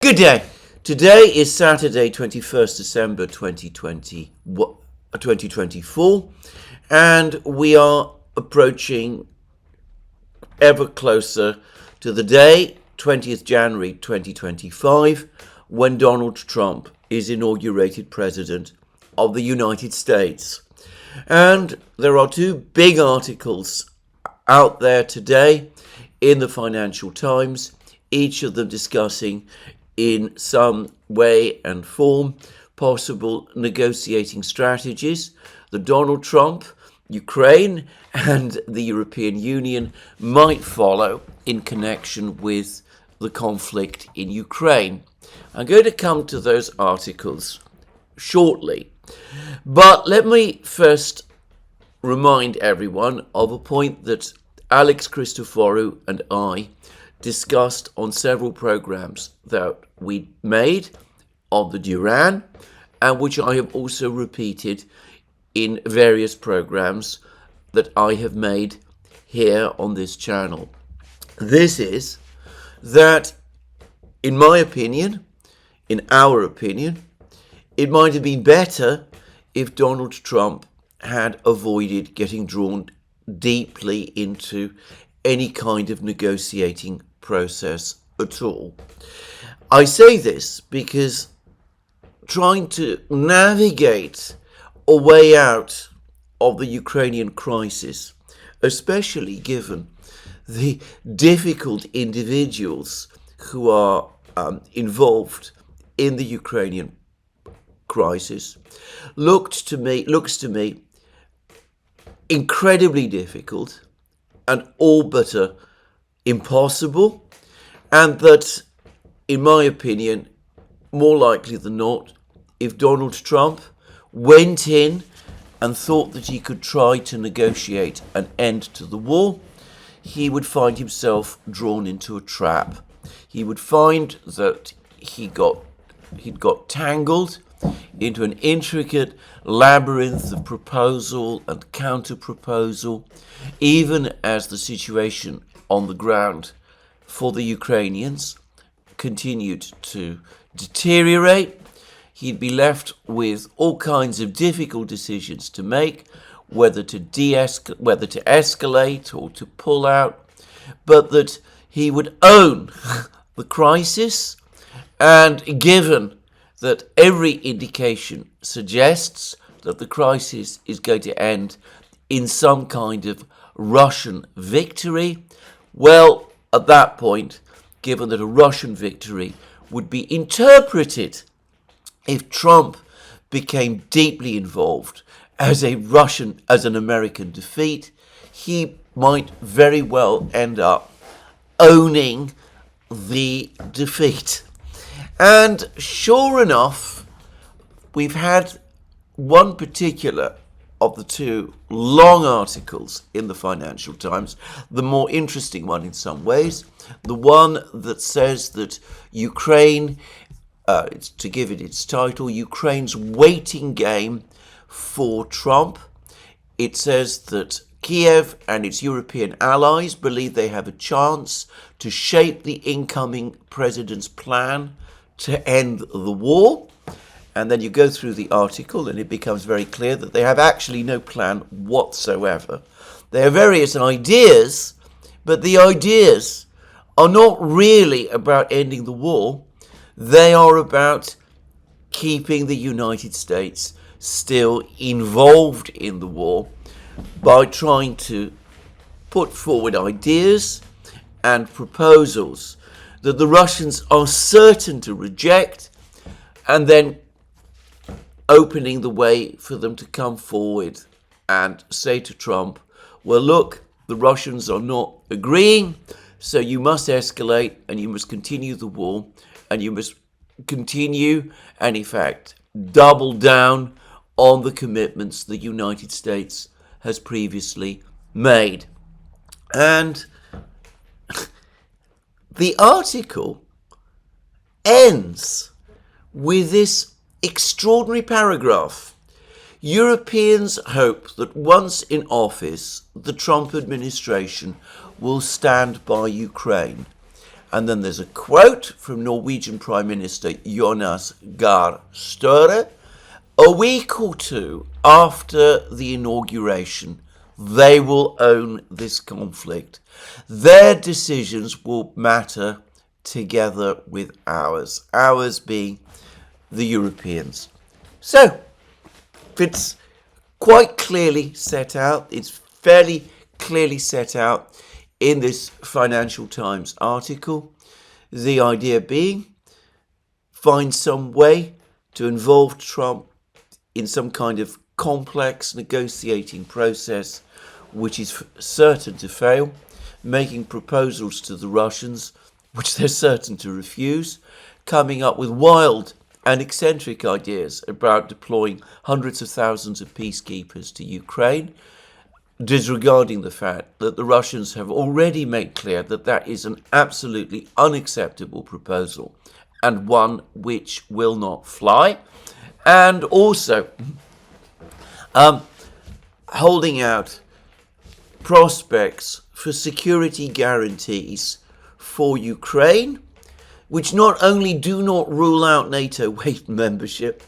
Good day. Today is Saturday, 21st December 2024, and we are approaching ever closer to the day, 20th January 2025, when Donald Trump is inaugurated President of the United States. And there are two big articles out there today in the Financial Times, each of them discussing in some way and form possible negotiating strategies that Donald Trump, Ukraine and the European Union might follow in connection with the conflict in Ukraine. I'm going to come to those articles shortly, but let me first remind everyone of a point that Alex Christoforou and I discussed on several programs that we made on the Duran, and which I have also repeated in various programs that I have made here on this channel. This is that, in my opinion, in our opinion, it might have been better if Donald Trump had avoided getting drawn deeply into any kind of negotiating process at all. I say this because trying to navigate a way out of the Ukrainian crisis, especially given the difficult individuals who are involved in the Ukrainian crisis, looks to me incredibly difficult and all but impossible, and that, in my opinion, more likely than not, if Donald Trump went in and thought that he could try to negotiate an end to the war, he would find himself drawn into a trap. He would find that he'd got tangled into an intricate labyrinth of proposal and counter-proposal, even as the situation on the ground for the Ukrainians continued to deteriorate. He'd be left with all kinds of difficult decisions to make, whether to escalate or to pull out, but that he would own the crisis. And given that every indication suggests that the crisis is going to end in some kind of Russian victory, well, at that point, given that a Russian victory would be interpreted if Trump became deeply involved as an American defeat, he might very well end up owning the defeat. And sure enough, we've had one particular of the two long articles in the Financial Times, the more interesting one in some ways, the one that says that Ukraine, to give it its title, Ukraine's waiting game for Trump. It says that KIEV and its European allies believe they have a chance to shape the incoming president's plan to end the war. And then you go through the article and it becomes very clear that they have actually no plan whatsoever. They have various ideas, but the ideas are not really about ending the war. They are about keeping the United States still involved in the war by trying to put forward ideas and proposals that the Russians are certain to reject, and then opening the way for them to come forward and say to Trump, well, look, the Russians are not agreeing, so you must escalate and you must continue the war and you must continue and, in fact, double down on the commitments the United States has previously made. And the article ends with this extraordinary paragraph. Europeans hope that once in office, the Trump administration will stand by Ukraine. And then there's a quote from Norwegian Prime Minister Jonas Gahr Støre. A week or two after the inauguration, they will own this conflict. Their decisions will matter together with ours being the Europeans. So, it's quite clearly set out, it's fairly clearly set out in this Financial Times article. The idea being, find some way to involve Trump in some kind of complex negotiating process which is certain to fail, making proposals to the Russians which they're certain to refuse, coming up with wild and eccentric ideas about deploying hundreds of thousands of peacekeepers to Ukraine, disregarding the fact that the Russians have already made clear that that is an absolutely unacceptable proposal and one which will not fly, and also holding out prospects for security guarantees for Ukraine, which not only do not rule out NATO membership,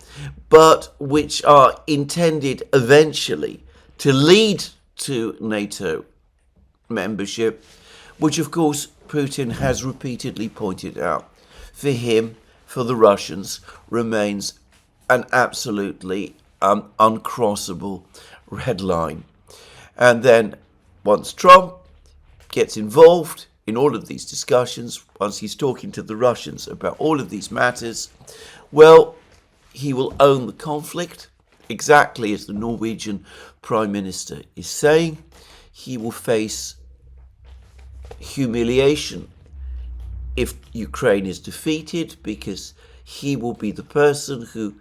but which are intended eventually to lead to NATO membership, which of course Putin has repeatedly pointed out, for him, for the Russians, remains an absolutely uncrossable red line. And then once Trump gets involved in all of these discussions, once he's talking to the Russians about all of these matters, well, he will own the conflict, exactly as the Norwegian Prime Minister is saying. He will face humiliation if Ukraine is defeated, because he will be the person who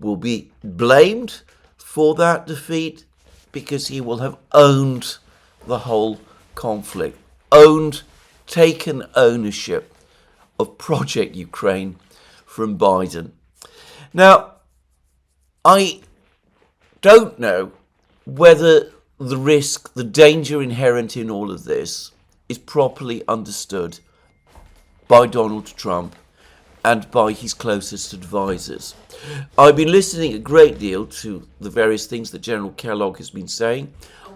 will be blamed for that defeat, because he will have owned the whole conflict, taken ownership of Project Ukraine from Biden. Now, I don't know whether the risk, the danger inherent in all of this is properly understood by Donald Trump and by his closest advisors. I've been listening a great deal to the various things that General Kellogg has been saying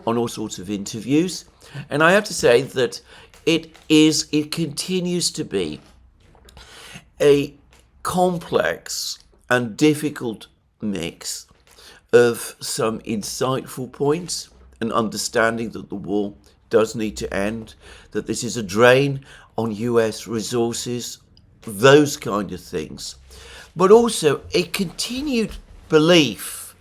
on all sorts of interviews, and I have to say that it continues to be a complex and difficult mix of some insightful points, and understanding that the war does need to end, that this is a drain on US resources, those kind of things, but also a continued belief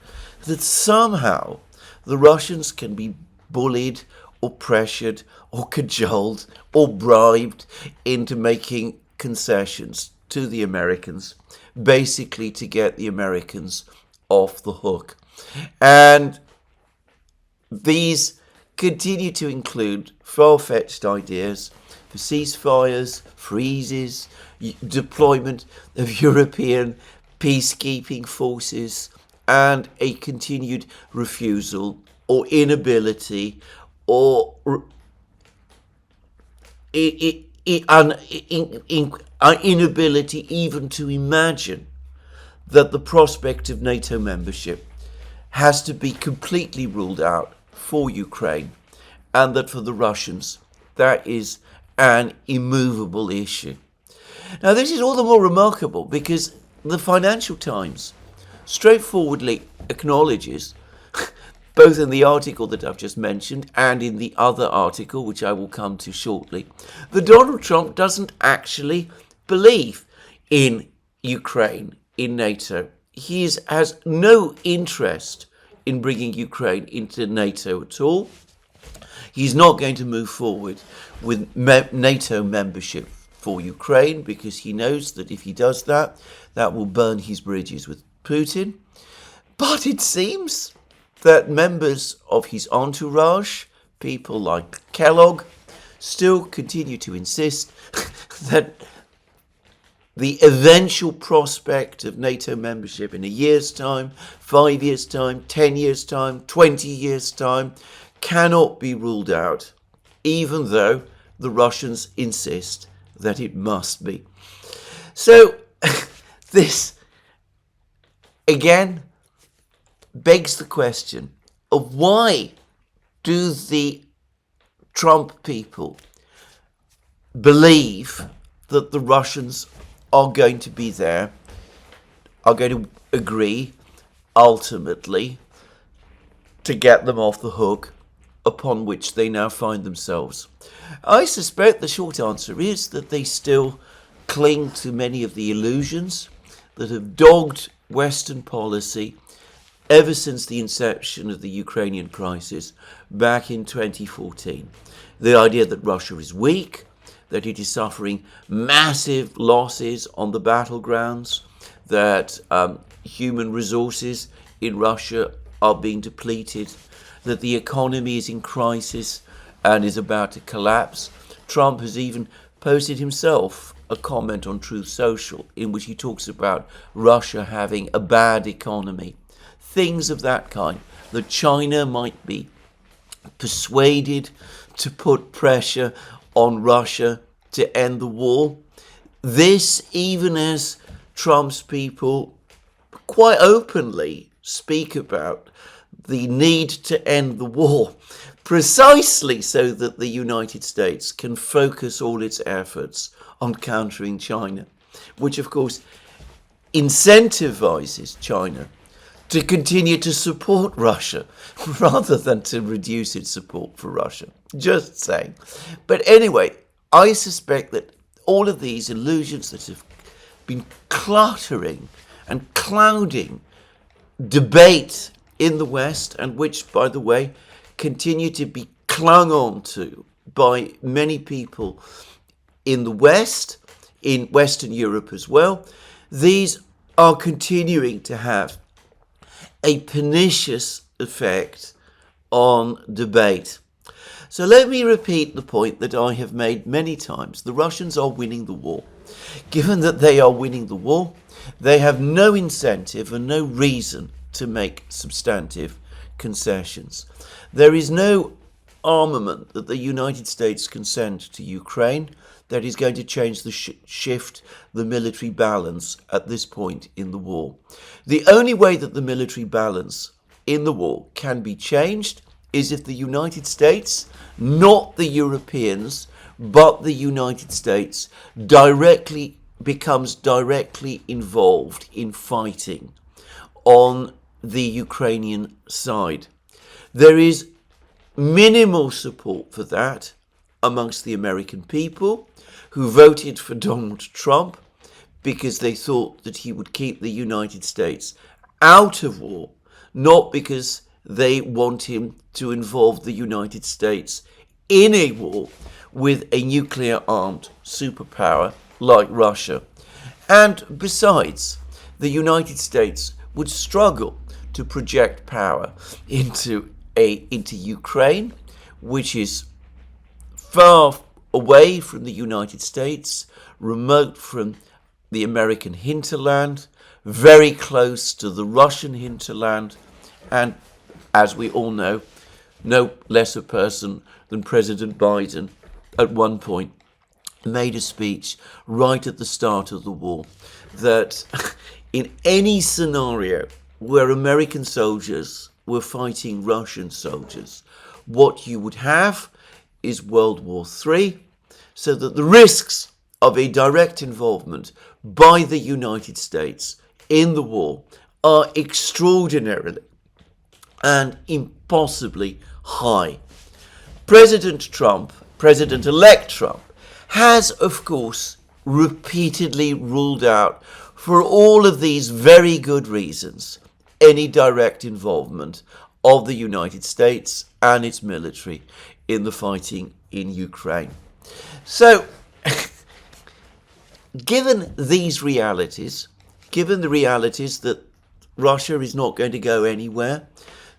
that somehow the Russians can be bullied or pressured or cajoled or bribed into making concessions to the Americans, basically to get the Americans off the hook. And these continue to include far-fetched ideas for ceasefires, freezes, deployment of European peacekeeping forces, and a continued refusal or inability or inability even to imagine that the prospect of NATO membership has to be completely ruled out for Ukraine, and that for the Russians that is an immovable issue. Now, this is all the more remarkable because the Financial Times straightforwardly acknowledges, both in the article that I've just mentioned and in the other article, which I will come to shortly, that Donald Trump doesn't actually believe in Ukraine, in NATO. He has no interest in bringing Ukraine into NATO at all. He's not going to move forward with NATO membership for Ukraine, because he knows that if he does that, that will burn his bridges with Putin. But it seems that members of his entourage, people like Kellogg, still continue to insist that the eventual prospect of NATO membership in a year's time, 5 years' time, 10 years' time, 20 years' time, cannot be ruled out, even though the Russians insist that it must be. So this, again, begs the question of why do the Trump people believe that the Russians are going to be there, are going to agree ultimately to get them off the hook upon which they now find themselves. I suspect the short answer is that they still cling to many of the illusions that have dogged Western policy ever since the inception of the Ukrainian crisis back in 2014. The idea that Russia is weak, that it is suffering massive losses on the battlegrounds, that human resources in Russia are being depleted, that the economy is in crisis and is about to collapse. Trump has even posted himself a comment on Truth Social in which he talks about Russia having a bad economy. Things of that kind, that China might be persuaded to put pressure on Russia to end the war. This, even as Trump's people quite openly speak about the need to end the war, precisely so that the United States can focus all its efforts on countering China, which of course incentivizes China to continue to support Russia rather than to reduce its support for Russia. Just saying. But anyway, I suspect that all of these illusions that have been cluttering and clouding debate in the West, and which, by the way, continue to be clung on to by many people in the West, in Western Europe as well, these are continuing to have a pernicious effect on debate. So let me repeat the point that I have made many times. The Russians are winning the war. Given that they are winning the war, they have no incentive and no reason to make substantive concessions. There is no armament that the United States can send to Ukraine that is going to change the shift the military balance at this point in the war. The only way that the military balance in the war can be changed is if the United States, not the Europeans, but the United States becomes directly involved in fighting on the Ukrainian side. There is minimal support for that amongst the American people, who voted for Donald Trump because they thought that he would keep the United States out of war, not because they want him to involve the United States in a war with a nuclear-armed superpower like Russia. And besides, the United States would struggle to project power into Ukraine, which is far away from the United States, remote from the American hinterland, very close to the Russian hinterland, and as we all know, no less a person than President Biden at one point made a speech right at the start of the war that in any scenario where American soldiers were fighting Russian soldiers, what you would have is World War III, so that the risks of a direct involvement by the United States in the war are extraordinarily and impossibly high. President-elect Trump, has, of course, repeatedly ruled out, for all of these very good reasons, any direct involvement of the United States and its military in the fighting in Ukraine. So, given these realities, given the realities that Russia is not going to go anywhere,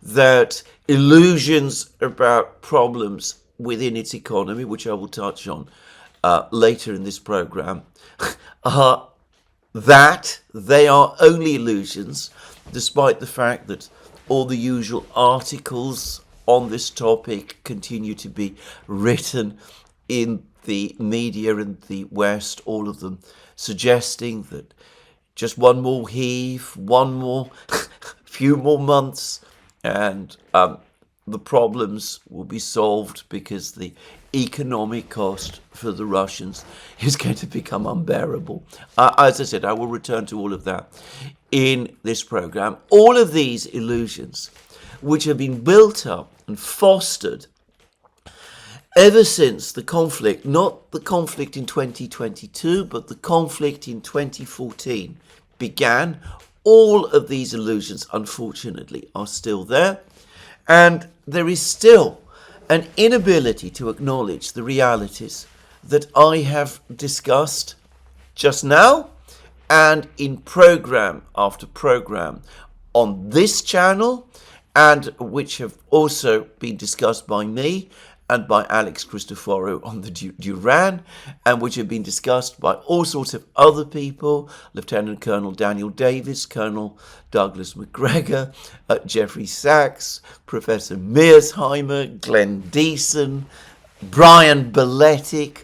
that illusions about problems within its economy, which I will touch on later in this program, are that they are only illusions, despite the fact that all the usual articles on this topic continue to be written in the media in the West, all of them, suggesting that just one more heave, one more, few more months, and the problems will be solved because the economic cost for the Russians is going to become unbearable. As I said, I will return to all of that in this program. All of these illusions, which have been built up and fostered ever since the conflict, not the conflict in 2022, but the conflict in 2014 began, all of these illusions, unfortunately, are still there. And there is still an inability to acknowledge the realities that I have discussed just now and in program after program on this channel, and which have also been discussed by me and by Alex Christoforou on the Duran, and which have been discussed by all sorts of other people, Lieutenant Colonel Daniel Davis, Colonel Douglas McGregor, Jeffrey Sachs, Professor Mearsheimer, Glenn Deason, Brian Beletic.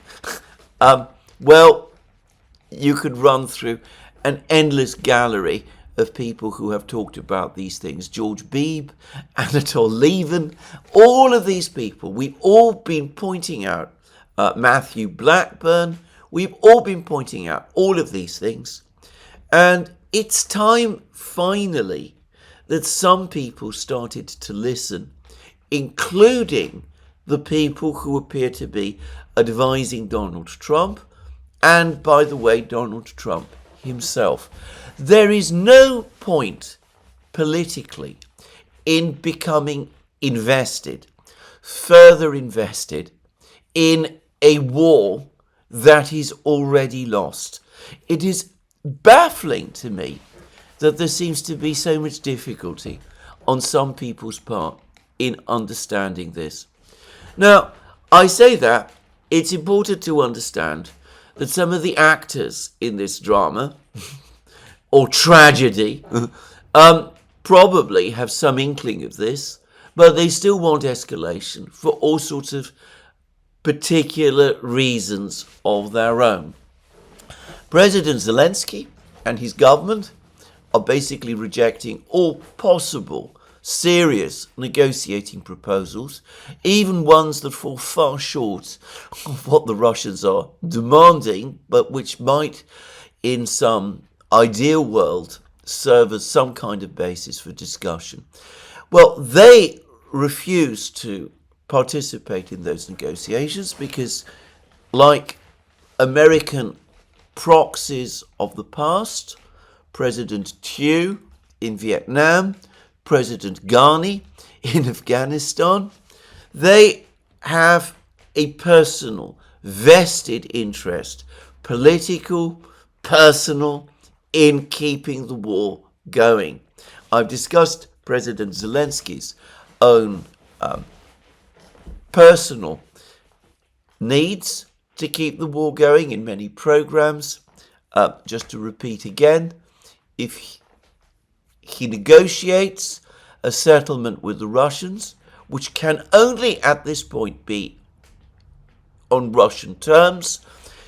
Well, you could run through an endless gallery of people who have talked about these things. George Beebe, Anatol Lieven, all of these people, we've all been pointing out, Matthew Blackburn, we've all been pointing out all of these things. And it's time, finally, that some people started to listen, including the people who appear to be advising Donald Trump, and, by the way, Donald Trump himself. There is no point politically in becoming invested, further invested, in a war that is already lost. It is baffling to me that there seems to be so much difficulty on some people's part in understanding this. Now, I say that it's important to understand that some of the actors in this drama or tragedy probably have some inkling of this, but they still want escalation for all sorts of particular reasons of their own. President Zelensky and his government are basically rejecting all possible serious negotiating proposals, even ones that fall far short of what the Russians are demanding, but which might, in some ideal world, serve as some kind of basis for discussion. Well, they refuse to participate in those negotiations because, like American proxies of the past, President Thieu in Vietnam, President Ghani in Afghanistan, they have a personal, vested interest, political, personal, in keeping the war going. I've discussed President Zelensky's own personal needs to keep the war going in many programs. Just to repeat again, if he negotiates a settlement with the Russians, which can only at this point be on Russian terms,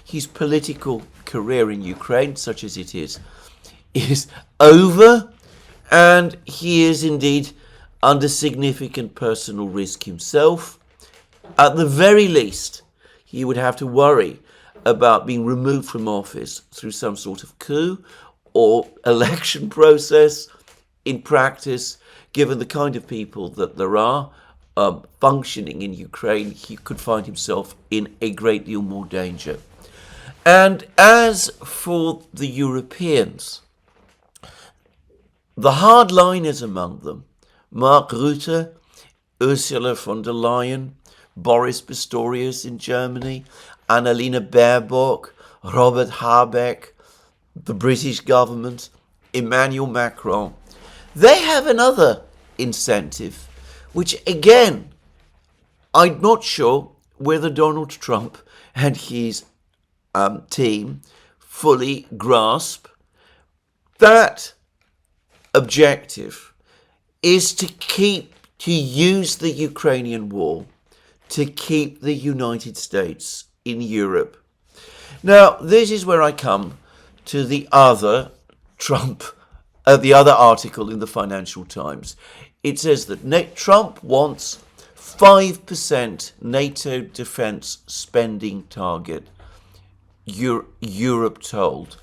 his political career in Ukraine, such as it is over, and he is indeed under significant personal risk himself. At the very least, he would have to worry about being removed from office through some sort of coup or election process. In practice, given the kind of people that there are functioning in Ukraine, he could find himself in a great deal more danger. And as for the Europeans, the hardliners among them, Mark Rutte, Ursula von der Leyen, Boris Pistorius in Germany, Annalena Baerbock, Robert Habeck, the British government, Emmanuel Macron, they have another incentive, which again, I'm not sure whether Donald Trump and his team fully grasp. That objective is to use the Ukrainian war to keep the United States in Europe. Now, this is where I come to the other the other article in the Financial Times. It says that Trump wants 5% NATO defense spending target, Europe told.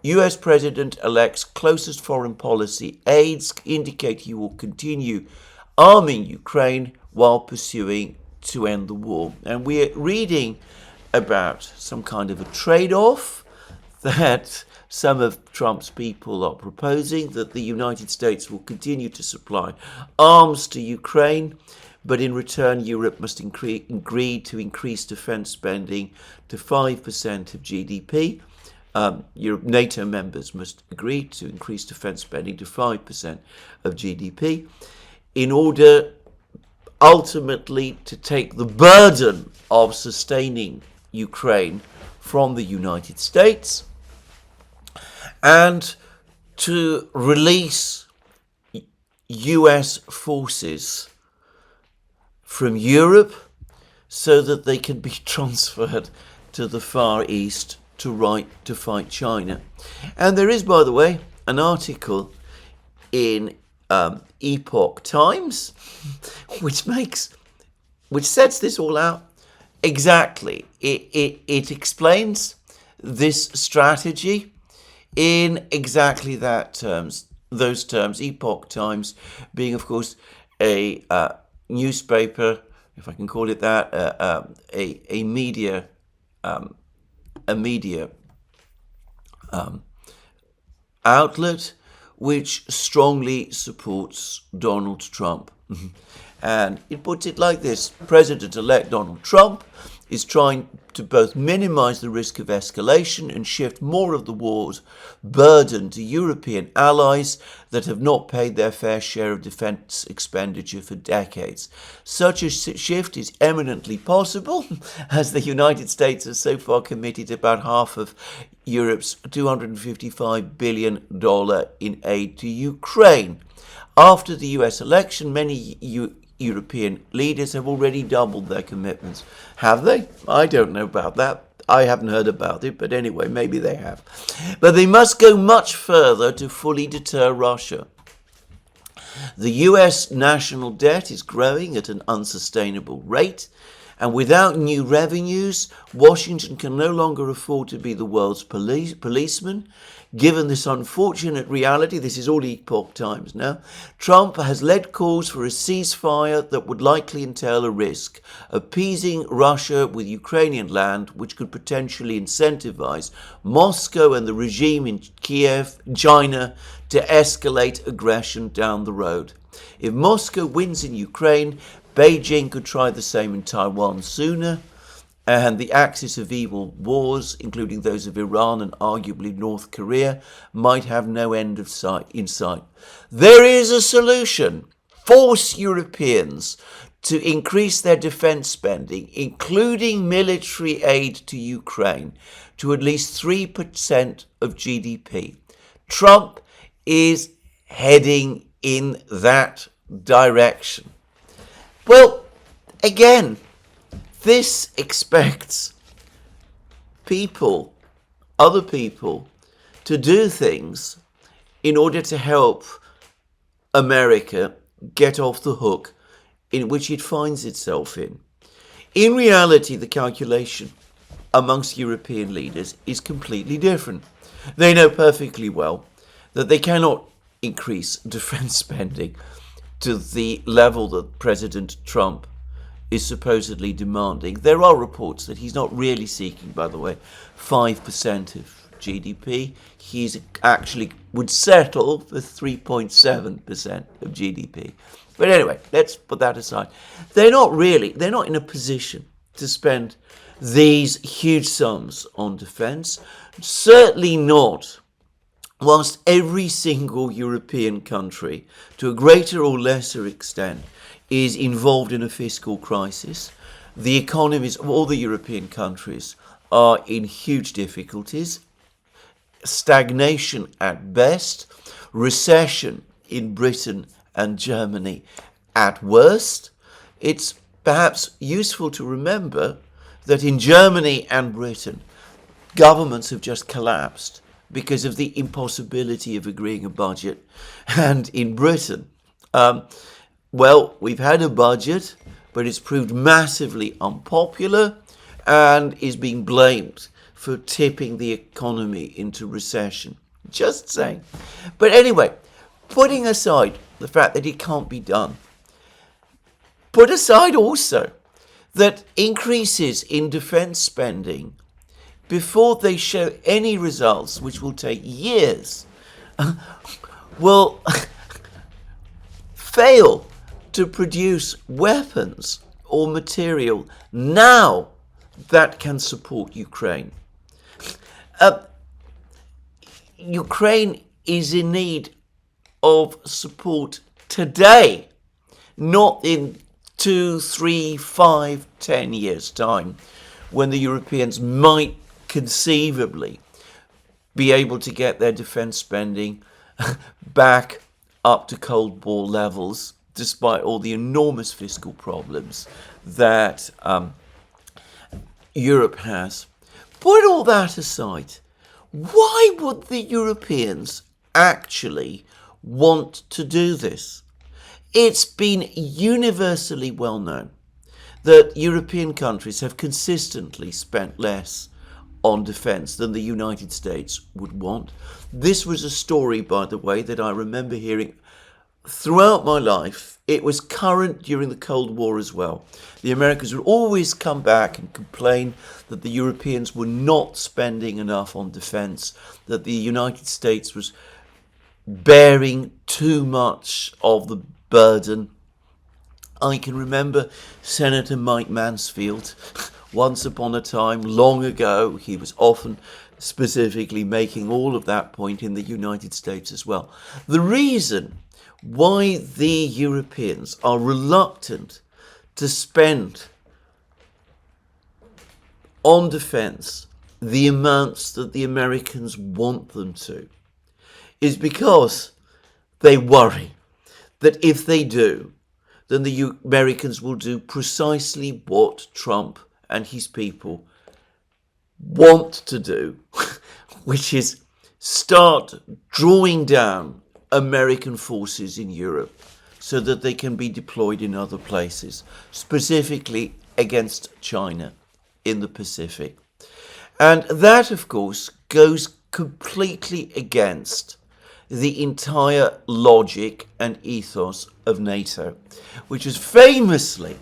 US President-elect's closest foreign policy aides indicate he will continue arming Ukraine while pursuing to end the war. And we're reading about some kind of a trade-off that some of Trump's people are proposing, that the United States will continue to supply arms to Ukraine, but in return Europe must agree to increase defense spending to 5% of GDP. NATO members must agree to increase defense spending to 5% of GDP in order ultimately to take the burden of sustaining Ukraine from the United States and to release US forces from Europe so that they can be transferred to the Far East to fight China. And there is, by the way, an article in Epoch Times which sets this all out exactly. It explains this strategy in exactly those terms. Epoch Times being, of course, a newspaper, if I can call it that, a media outlet which strongly supports Donald Trump. And it puts it like this: President-elect Donald Trump is trying to both minimize the risk of escalation and shift more of the war's burden to European allies that have not paid their fair share of defense expenditure for decades. Such a shift is eminently possible, as the United States has so far committed about half of Europe's $255 billion in aid to Ukraine. After the US election, many European leaders have already doubled their commitments. Have they? I don't know about that. I haven't heard about it, but anyway, maybe they have. But they must go much further to fully deter Russia. The US national debt is growing at an unsustainable rate, and without new revenues, Washington can no longer afford to be the world's policeman. Given this unfortunate reality, this is all Epoch Times now, Trump has led calls for a ceasefire that would likely entail a risk, appeasing Russia with Ukrainian land, which could potentially incentivize Moscow and the regime in KIEV, China, to escalate aggression down the road. If Moscow wins in Ukraine, Beijing could try the same in Taiwan sooner, and the axis of evil wars, including those of Iran and arguably North Korea, might have no end in sight. There is a solution. Force Europeans to increase their defense spending, including military aid to Ukraine, to at least 3% of GDP. Trump is heading in that direction. Well, again, this expects other people, to do things in order to help America get off the hook in which it finds itself in. In reality, the calculation amongst European leaders is completely different. They know perfectly well that they cannot increase defense spending to the level that President Trump is supposedly demanding. There are reports that he's not really seeking, by the way, 5% of GDP. He's actually would settle for 3.7% of GDP. But anyway, let's put that aside. They're not in a position to spend these huge sums on defense. Certainly not whilst every single European country, to a greater or lesser extent, is involved in a fiscal crisis. The economies of all the European countries are in huge difficulties. Stagnation at best, recession in Britain and Germany at worst. It's perhaps useful to remember that in Germany and Britain, governments have just collapsed because of the impossibility of agreeing a budget. And in Britain, well, we've had a budget, but it's proved massively unpopular and is being blamed for tipping the economy into recession. Just saying. But anyway, putting aside the fact that it can't be done, put aside also that increases in defense spending, before they show any results, which will take years, will fail to produce weapons or material now that can support Ukraine. Ukraine is in need of support today, not in 2, 3, 5, 10 years' time, when the Europeans might conceivably be able to get their defense spending back up to Cold War levels, despite all the enormous fiscal problems that Europe has. Put all that aside, why would the Europeans actually want to do this? It's been universally well known that European countries have consistently spent less on defence than the United States would want. This was a story, by the way, that I remember hearing throughout my life. It was current during the Cold War as well. The Americans would always come back and complain that the Europeans were not spending enough on defence, that the United States was bearing too much of the burden. I can remember Senator Mike Mansfield. Once upon a time, long ago, he was often specifically making all of that point in the United States as well. The reason why the Europeans are reluctant to spend on defence the amounts that the Americans want them to is because they worry that if they do, then the Americans will do precisely what Trump and his people want to do, which is start drawing down American forces in Europe so that they can be deployed in other places, specifically against China in the Pacific. And that, of course, goes completely against the entire logic and ethos of NATO, which was famously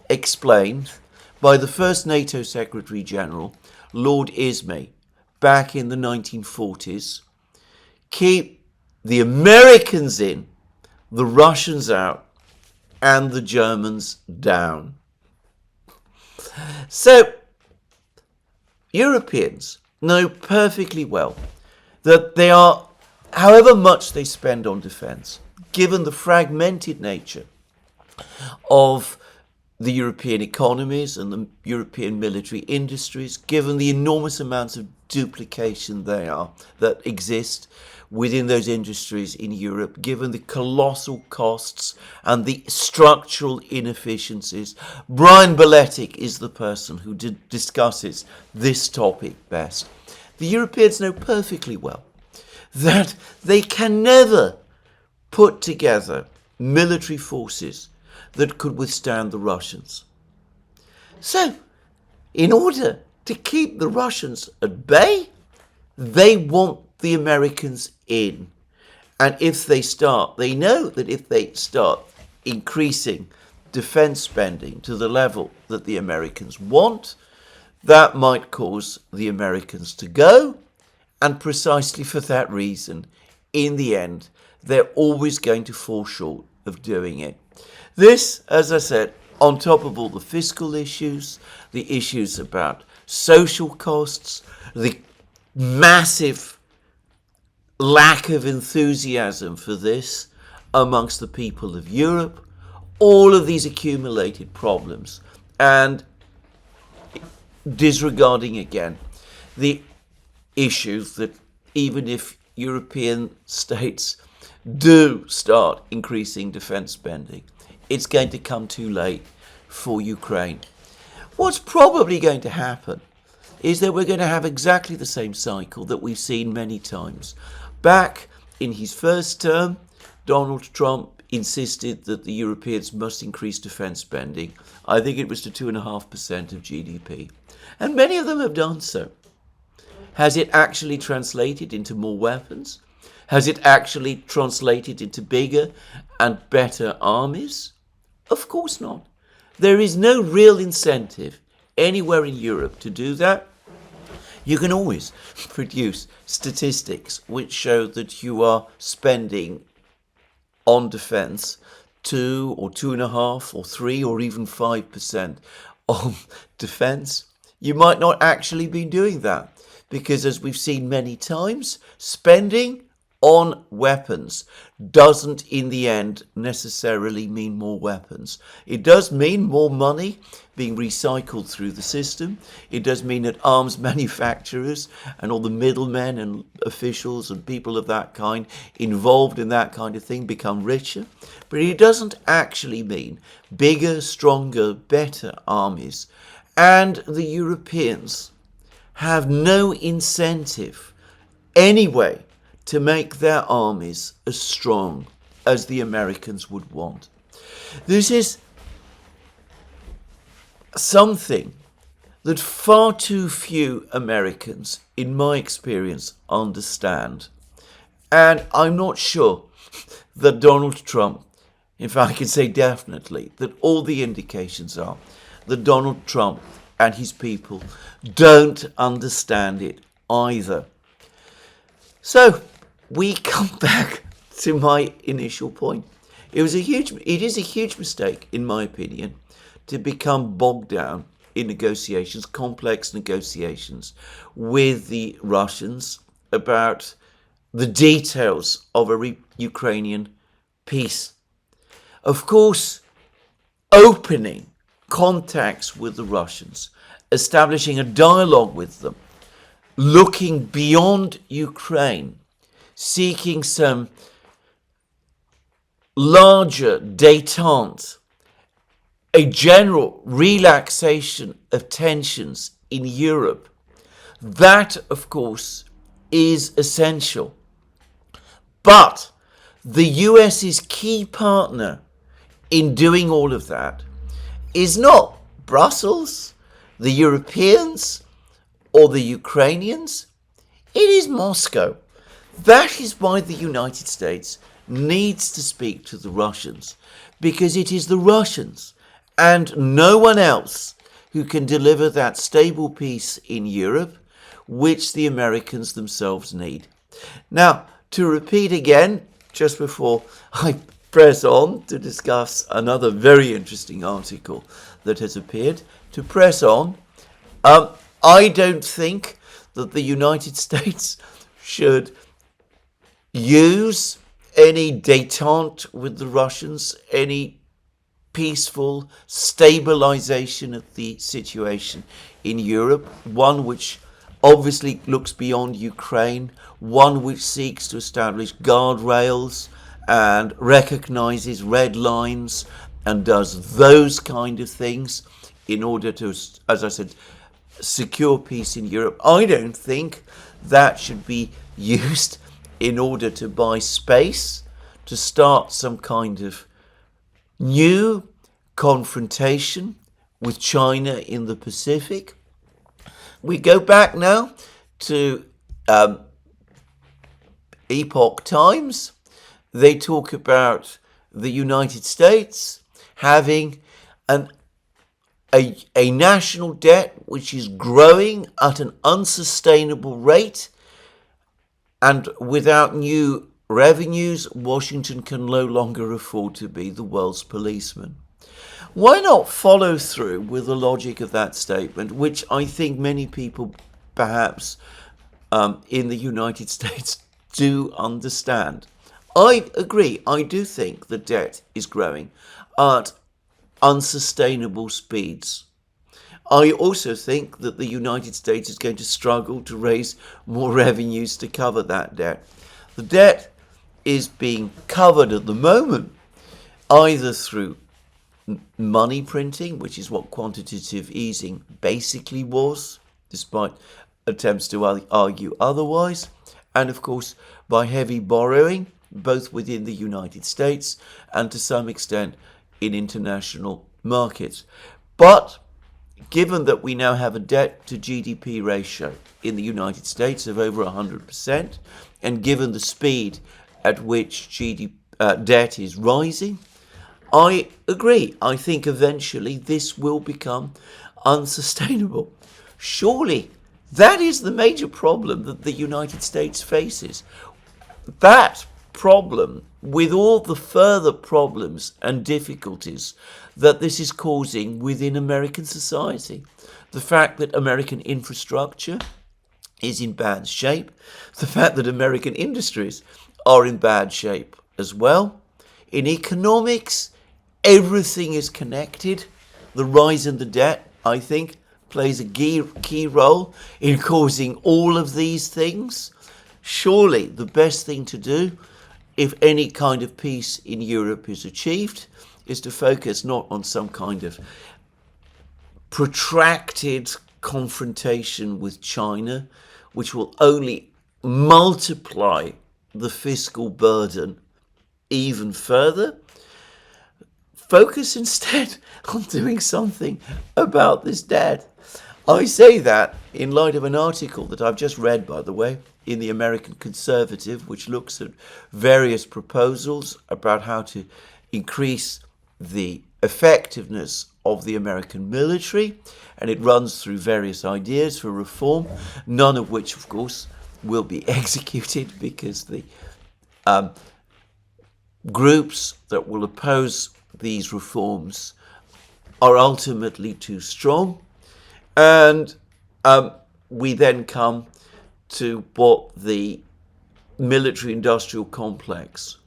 explained by the first NATO Secretary General, Lord Ismay, back in the 1940s. Keep the Americans in, the Russians out, and the Germans down. So, Europeans know perfectly well that they are, however much they spend on defence, given the fragmented nature of the European economies and the European military industries, given the enormous amounts of duplication that exist within those industries in Europe, given the colossal costs and the structural inefficiencies. Brian Beletic is the person who discusses this topic best. The Europeans know perfectly well that they can never put together military forces that could withstand the Russians. So, in order to keep the Russians at bay, they want the Americans in. And if they know that if they start increasing defense spending to the level that the Americans want, that might cause the Americans to go. And precisely for that reason, in the end, they're always going to fall short of doing it. This, as I said, on top of all the fiscal issues, the issues about social costs, the massive lack of enthusiasm for this amongst the people of Europe, all of these accumulated problems, and disregarding again the issues that even if European states do start increasing defense spending, it's going to come too late for Ukraine. What's probably going to happen is that we're going to have exactly the same cycle that we've seen many times. Back in his first term, Donald Trump insisted that the Europeans must increase defence spending. I think it was to 2.5% of GDP. And many of them have done so. Has it actually translated into more weapons? Has it actually translated into bigger and better armies? Of course not. There is no real incentive anywhere in Europe to do that. You can always produce statistics which show that you are spending on defence 2 or 2.5 or 3 or even 5% on defence. You might not actually be doing that because, as we've seen many times, spending on weapons doesn't in the end necessarily mean more weapons. It does mean more money being recycled through the system. It does mean that arms manufacturers and all the middlemen and officials and people of that kind involved in that kind of thing become richer. But it doesn't actually mean bigger, stronger, better armies. And the Europeans have no incentive anyway to make their armies as strong as the Americans would want. This is something that far too few Americans, in my experience, understand. And I'm not sure that Donald Trump, in fact, I can say definitely that all the indications are that Donald Trump and his people don't understand it either. So we come back to my initial point. It is a huge mistake, in my opinion, to become bogged down in negotiations, complex negotiations with the Russians about the details of a Ukrainian peace. Of course, opening contacts with the Russians, establishing a dialogue with them, looking beyond Ukraine, seeking some larger détente, a general relaxation of tensions in Europe. That, of course, is essential. But the US's key partner in doing all of that is not Brussels, the Europeans, or the Ukrainians. It is Moscow. That is why the United States needs to speak to the Russians, because it is the Russians and no one else who can deliver that stable peace in Europe, which the Americans themselves need. Now, to repeat again, just before I press on to discuss another very interesting article that has appeared, to press on, I don't think that the United States should use any détente with the Russians, any peaceful stabilization of the situation in Europe, one which obviously looks beyond Ukraine, one which seeks to establish guardrails and recognizes red lines and does those kind of things in order to, as I said, secure peace in Europe. I don't think that should be used in order to buy space to start some kind of new confrontation with China in the Pacific. We go back now to Epoch Times. They talk about the United States having a national debt which is growing at an unsustainable rate, and without new revenues, Washington can no longer afford to be the world's policeman. Why not follow through with the logic of that statement, which I think many people perhaps in the United States do understand? I agree. I do think the debt is growing at unsustainable speeds. I also think that the United States is going to struggle to raise more revenues to cover that debt. The debt is being covered at the moment either through money printing, which is what quantitative easing basically was, despite attempts to argue otherwise, and of course by heavy borrowing, both within the United States and to some extent in international markets. But given that we now have a debt to GDP ratio in the United States of over 100%, and given the speed at which debt is rising, I agree. I think eventually this will become unsustainable. Surely that is the major problem that the United States faces. That problem, with all the further problems and difficulties that this is causing within American society. The fact that American infrastructure is in bad shape, the fact that American industries are in bad shape as well. In economics, everything is connected. The rise in the debt, I think, plays a key role in causing all of these things. Surely the best thing to do, if any kind of peace in Europe is achieved, is to focus not on some kind of protracted confrontation with China, which will only multiply the fiscal burden even further. Focus instead on doing something about this debt. I say that in light of an article that I've just read, by the way, in the American Conservative, which looks at various proposals about how to increase the effectiveness of the American military, and it runs through various ideas for reform, none of which, of course, will be executed because the groups that will oppose these reforms are ultimately too strong. And we then come to what the military-industrial complex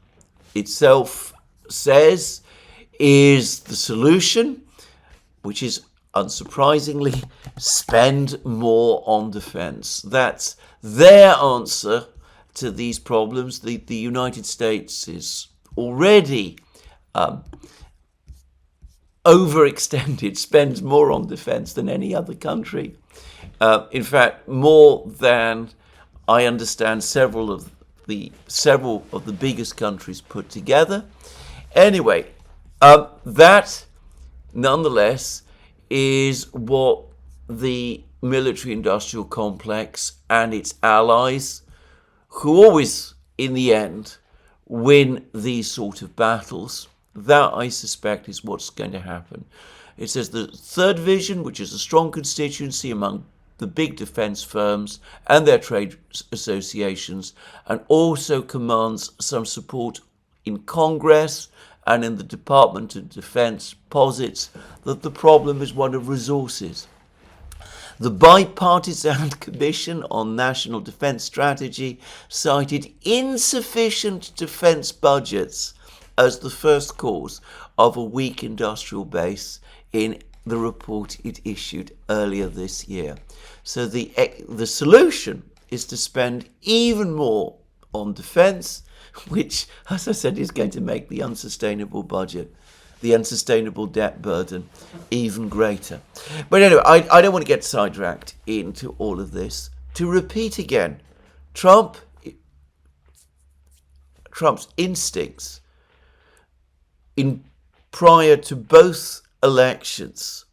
itself says is the solution, which is, unsurprisingly, spend more on defense. That's their answer to these problems. The United States is already overextended, spends more on defense than any other country. In fact, more than I understand several of the biggest countries put together. Anyway, that nonetheless is what the military-industrial complex and its allies, who always, in the end, win these sort of battles. That, I suspect, is what's going to happen. It says the third vision, which is a strong constituency among the big defense firms and their trade associations, and also commands some support in Congress and in the Department of Defense, posits that the problem is one of resources. The Bipartisan Commission on National Defense Strategy cited insufficient defense budgets as the first cause of a weak industrial base in the report it issued earlier this year. So the solution is to spend even more on defense, which, as I said, is going to make the unsustainable budget, the unsustainable debt burden, even greater. But anyway, I don't want to get sidetracked into all of this. To repeat again, Trump's instincts prior to both elections,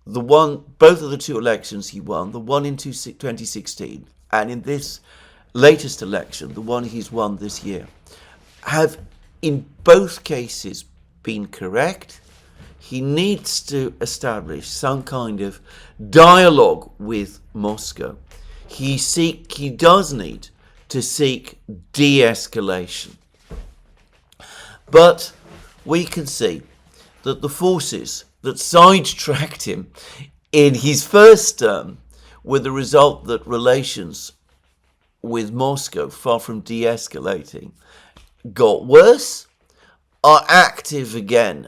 both of the two elections he won, the one in 2016 and in this latest election, the one he's won this year, have in both cases been correct. He needs to establish some kind of dialogue with Moscow. He does need to seek de-escalation. But we can see that the forces that sidetracked him in his first term, with the result that relations with Moscow, far from de-escalating, got worse, are active again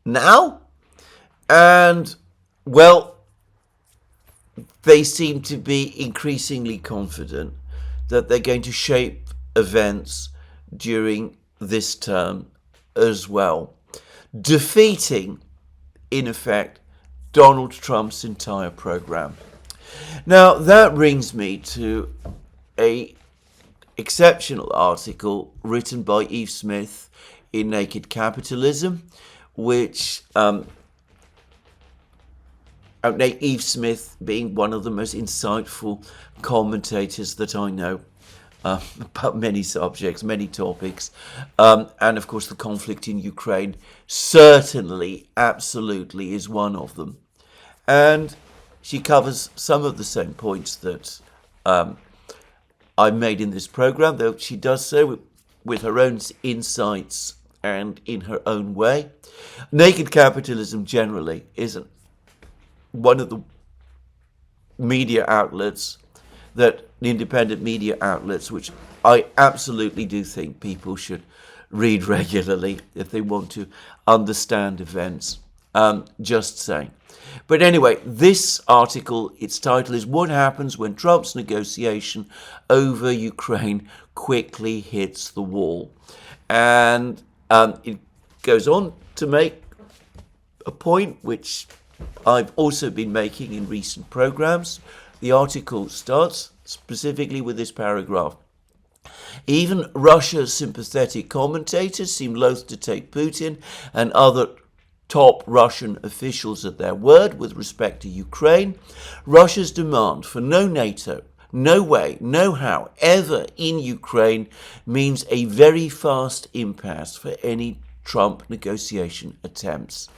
now. And, well, they seem to be increasingly confident that they're going to shape events during this term as well. defeating, in effect, Donald Trump's entire program. Now, that brings me to a exceptional article written by Eve Smith in Naked Capitalism, which Eve Smith being one of the most insightful commentators that I know about many subjects, many topics, and of course the conflict in Ukraine certainly, absolutely is one of them. And she covers some of the same points that I made in this program, though she does so with her own insights and in her own way. Naked Capitalism generally isn't one of the media outlets, that independent media outlets, which I absolutely do think people should read regularly if they want to understand events. Just saying. But anyway, this article, its title is What Happens When Trump's Negotiation Over Ukraine Quickly Hits the Wall. And it goes on to make a point which I've also been making in recent programs. The article starts specifically with this paragraph. Even Russia's sympathetic commentators seem loath to take Putin and other top Russian officials at their word with respect to Ukraine. Russia's demand for no NATO, no way, no how, ever in Ukraine means a very fast impasse for any Trump negotiation attempts.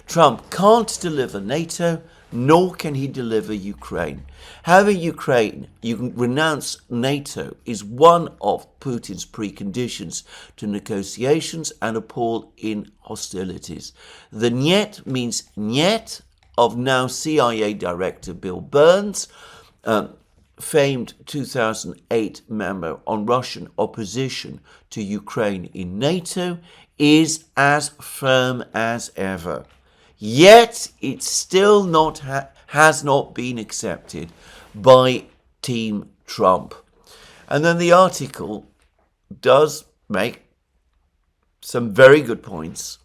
Trump can't deliver NATO, nor can he deliver Ukraine. Having Ukraine, you can renounce NATO, is one of Putin's preconditions to negotiations and a pause in hostilities. The "niet" means "niet" of now CIA Director Bill Burns' famed 2008 memo on Russian opposition to Ukraine in NATO is as firm as ever. Yet it still has not been accepted by Team Trump. And then the article does make some very good points.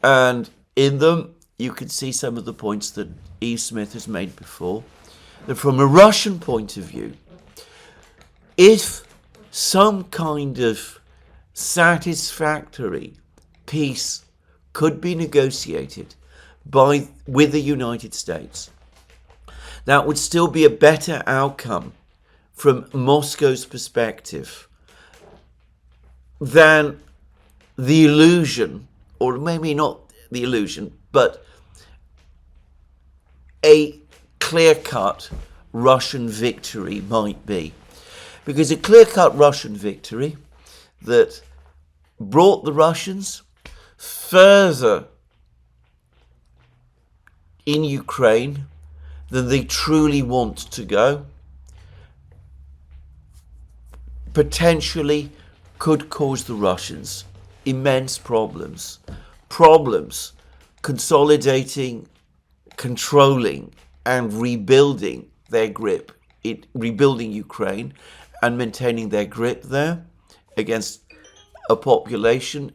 And in them, you can see some of the points that Eve Smith has made before. That from a Russian point of view, if some kind of satisfactory peace could be negotiated with the United States, that would still be a better outcome from Moscow's perspective than the illusion, or maybe not the illusion, but a clear-cut Russian victory might be. Because a clear-cut Russian victory that brought the Russians further in Ukraine than they truly want to go, potentially could cause the Russians immense problems consolidating, controlling, and rebuilding their grip, rebuilding Ukraine and maintaining their grip there against a population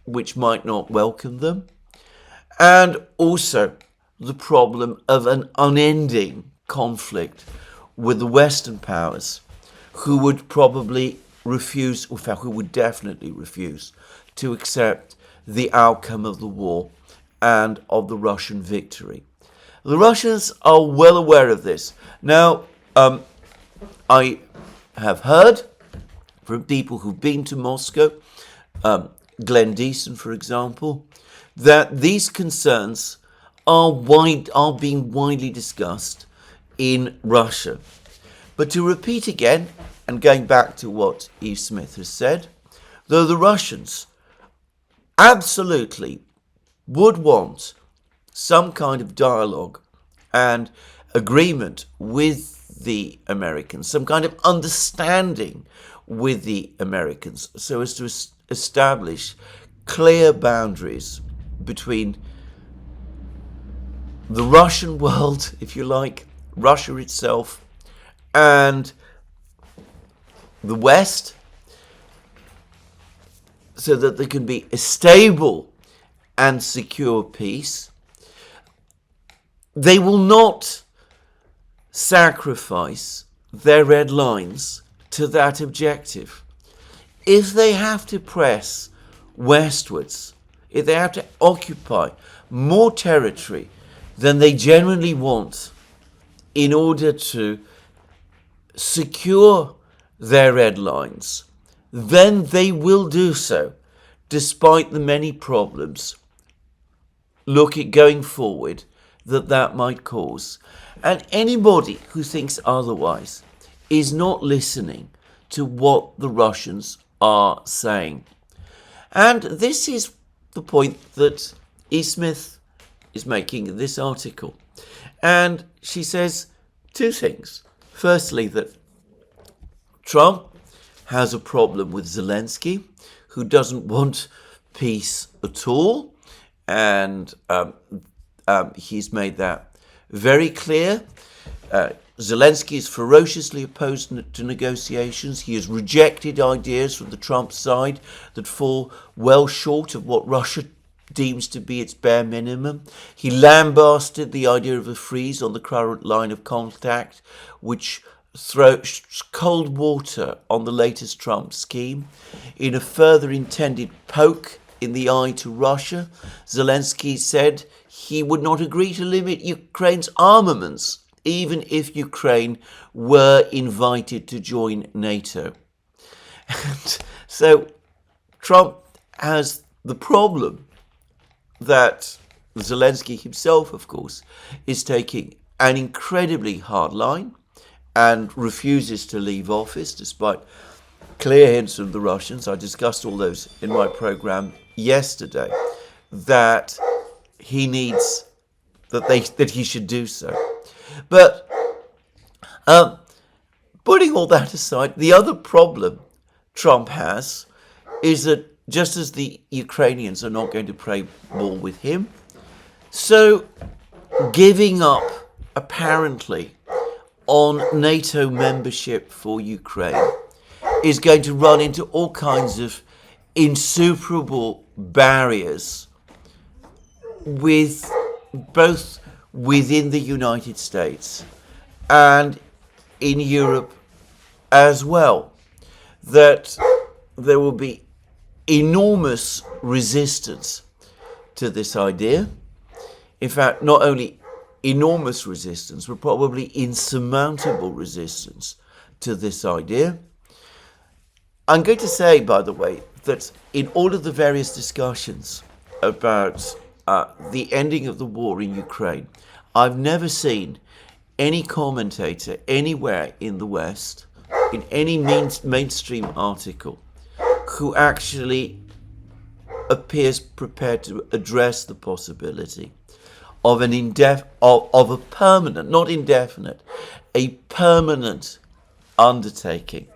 which might not welcome them, and also the problem of an unending conflict with the Western powers, who would probably refuse, in fact, who would definitely refuse to accept the outcome of the war and of the Russian victory. The Russians are well aware of this. Now, I have heard from people who've been to Moscow, Glenn Deason, for example, that these concerns are being widely discussed in Russia. But to repeat again, and going back to what Eve Smith has said, though the Russians absolutely would want some kind of dialogue and agreement with the Americans, some kind of understanding with the Americans, so as to establish clear boundaries between the Russian world, if you like, Russia itself, and the West, so that there can be a stable and secure peace, they will not sacrifice their red lines to that objective. If they have to press westwards, if they have to occupy more territory than they genuinely want in order to secure their red lines, then they will do so, despite the many problems going forward that might cause. And anybody who thinks otherwise is not listening to what the Russians are saying. And this is the point that E. Smith is making in this article. And she says two things. Firstly, that Trump has a problem with Zelensky, who doesn't want peace at all. And he's made that very clear. Zelensky is ferociously opposed to negotiations. He has rejected ideas from the Trump side that fall well short of what Russia deems to be its bare minimum. He lambasted the idea of a freeze on the current line of contact, which throws cold water on the latest Trump scheme. In a further intended poke in the eye to Russia, Zelensky said he would not agree to limit Ukraine's armaments, even if Ukraine were invited to join NATO. And so Trump has the problem that Zelensky himself, of course, is taking an incredibly hard line and refuses to leave office, despite clear hints from the Russians. I discussed all those in my program yesterday, that he needs, that he should do so. But putting all that aside, the other problem Trump has is that just as the Ukrainians are not going to play ball with him, so giving up, apparently, on NATO membership for Ukraine is going to run into all kinds of insuperable barriers with both within the United States and in Europe as well, that there will be enormous resistance to this idea. In fact, not only enormous resistance, but probably insurmountable resistance to this idea. I'm going to say, by the way, that in all of the various discussions about the ending of the war in Ukraine, I've never seen any commentator anywhere in the West, in any mainstream article, who actually appears prepared to address the possibility of of a permanent, not indefinite, a permanent undertaking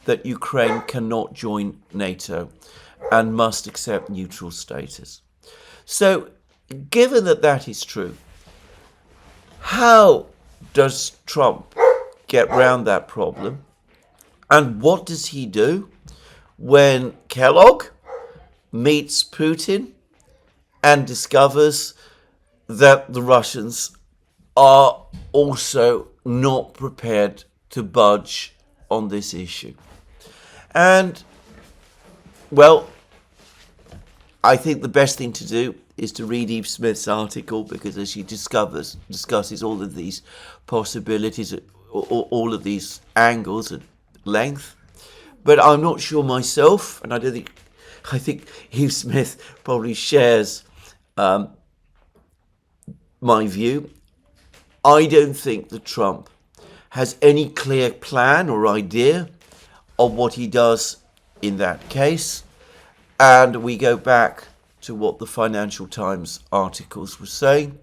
that Ukraine cannot join NATO and must accept neutral status. So, given that that is true, how does Trump get round that problem? And what does he do when Kellogg meets Putin and discovers that the Russians are also not prepared to budge on this issue? And, well, I think the best thing to do is to read Eve Smith's article, because as she discusses all of these possibilities, all of these angles at length. But I'm not sure myself, and I think Eve Smith probably shares my view. I don't think that Trump has any clear plan or idea of what he does in that case. And we go back to what the Financial Times articles were saying.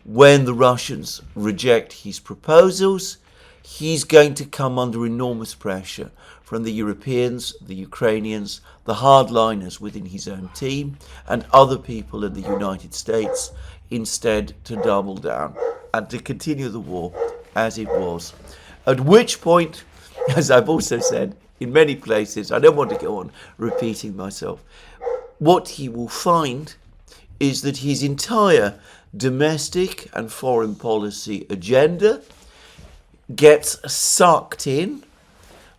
When the Russians reject his proposals, he's going to come under enormous pressure from the Europeans, the Ukrainians, the hardliners within his own team, and other people in the United States, instead to double down and to continue the war as it was. At which point, as I've also said in many places, I don't want to go on repeating myself, what he will find is that his entire domestic and foreign policy agenda gets sucked in,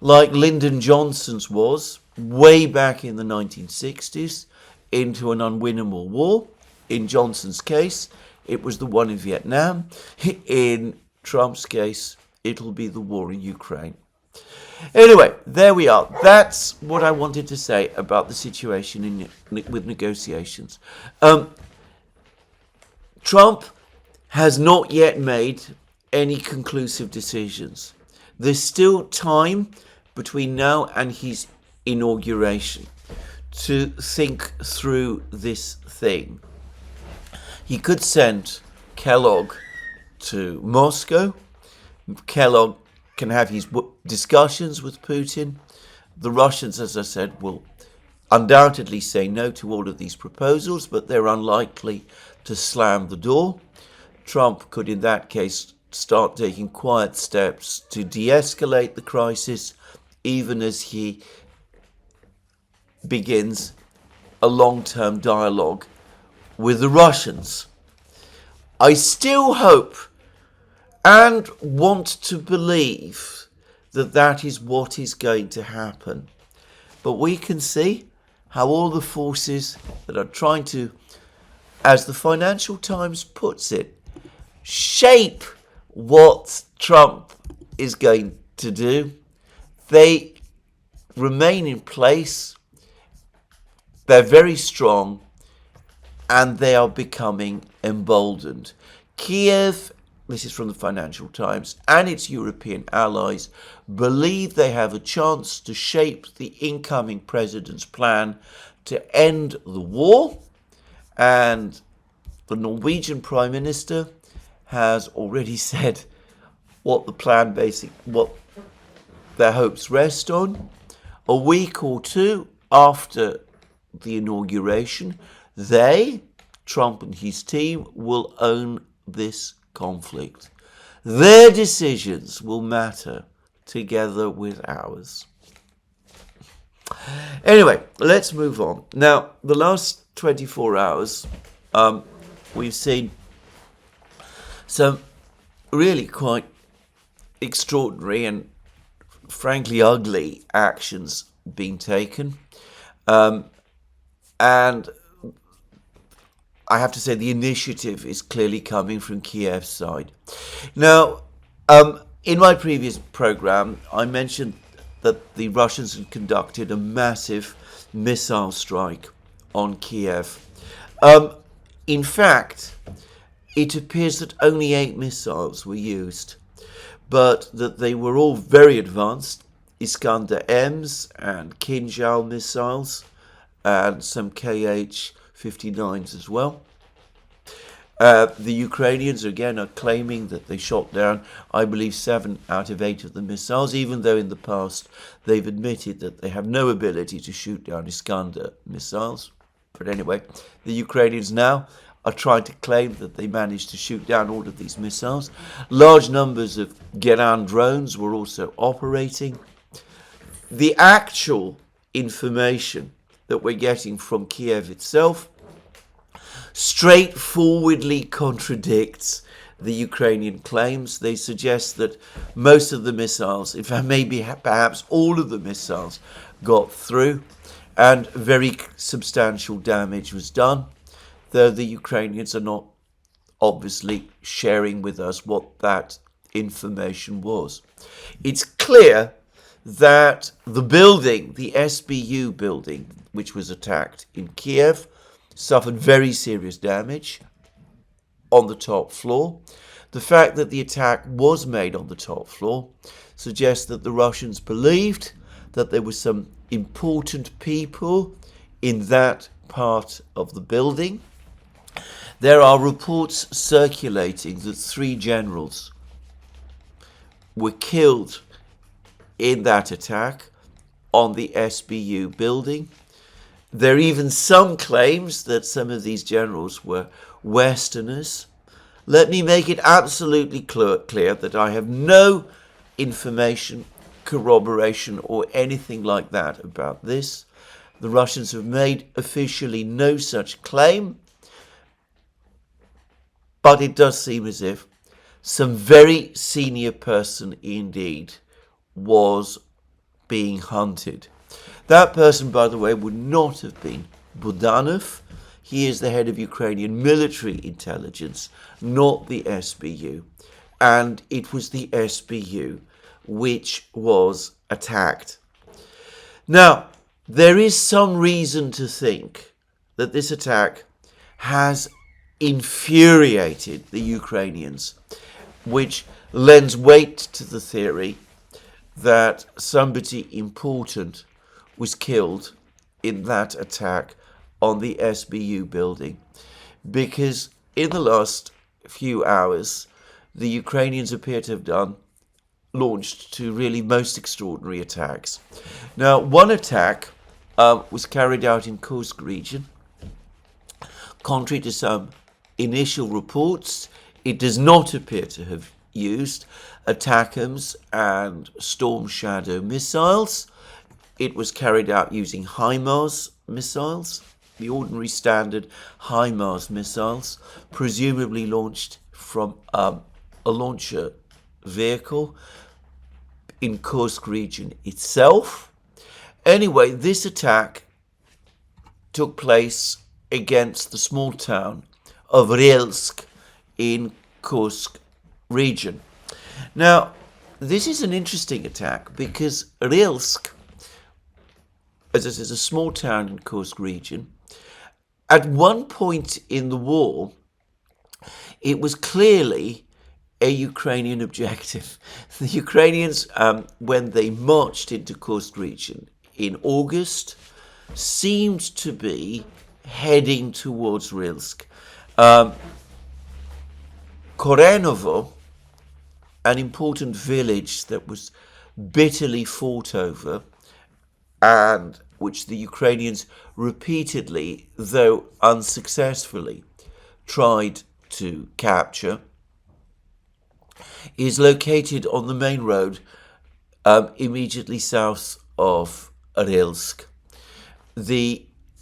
like Lyndon Johnson's was way back in the 1960s, into an unwinnable war. In Johnson's case, it was the one in Vietnam. In Trump's case, it'll be the war in Ukraine. Anyway, there we are. That's what I wanted to say about the situation with negotiations. Trump has not yet made any conclusive decisions. There's still time between now and his inauguration to think through this thing. He could send Kellogg to Moscow. Kellogg can have his discussions with Putin. The Russians, as I said, will undoubtedly say no to all of these proposals, but they're unlikely to slam the door. Trump could, in that case, start taking quiet steps to de-escalate the crisis, even as he begins a long-term dialogue with the Russians. I still hope and want to believe that that is what is going to happen. But we can see how all the forces that are trying to, as the Financial Times puts it, shape what Trump is going to do, they remain in place, they're very strong, and they are becoming emboldened. Kiev, this is from the Financial Times, and its European allies believe they have a chance to shape the incoming president's plan to end the war, and the Norwegian Prime Minister has already said what the plan what their hopes rest on. A week or two after the inauguration, Trump and his team, will own this conflict. Their decisions will matter together with ours. Anyway, let's move on. Now, the last 24 hours, we've seen some really quite extraordinary and frankly ugly actions being taken. And I have to say the initiative is clearly coming from Kiev's side. Now, in my previous program, I mentioned that the Russians had conducted a massive missile strike on Kiev. In fact, it appears that only 8 missiles were used, but that they were all very advanced Iskander-Ms and Kinjal missiles, and some Kh-59s as well. The Ukrainians, again, are claiming that they shot down, I believe, 7 out of 8 of the missiles, even though in the past they've admitted that they have no ability to shoot down Iskander missiles. But anyway, the Ukrainians now are trying to claim that they managed to shoot down all of these missiles. Large numbers of Duran drones were also operating. The actual information that we're getting from Kiev itself straightforwardly contradicts the Ukrainian claims. They suggest that most of the missiles, in fact maybe perhaps all of the missiles, got through and very substantial damage was done, though the Ukrainians are not obviously sharing with us what that information was. It's clear that the building, the SBU building, which was attacked in Kiev, suffered very serious damage on the top floor. The fact that the attack was made on the top floor suggests that the Russians believed that there were some important people in that part of the building. There are reports circulating that 3 generals were killed in that attack on the SBU building. There are even some claims that some of these generals were Westerners. Let me make it absolutely clear that I have no information, corroboration, or anything like that about this. The Russians have made officially no such claim. but it does seem as if some very senior person indeed was being hunted. That person, by the way, would not have been Budanov. He is the head of Ukrainian military intelligence, not the SBU. And it was the SBU which was attacked. Now, there is some reason to think that this attack has infuriated the Ukrainians, which lends weight to the theory that somebody important was killed in that attack on the SBU building, because in the last few hours the Ukrainians appear to have launched two really most extraordinary attacks. Now, one attack was carried out in Kursk region. Contrary to some initial reports, it does not appear to have used ATACMS and Storm Shadow missiles. It was carried out using HIMARS missiles, the ordinary standard HIMARS missiles, presumably launched from a launcher vehicle in Kursk region itself. Anyway, this attack took place against the small town of Rylsk in Kursk region. Now, this is an interesting attack because Rylsk, as I said, is a small town in Kursk region. At one point in the war, it was clearly a Ukrainian objective. The Ukrainians, when they marched into Kursk region in August, seemed to be heading towards Rylsk. Korenovo, an important village that was bitterly fought over and which the Ukrainians repeatedly, though unsuccessfully, tried to capture, is located on the main road immediately south of Rylsk.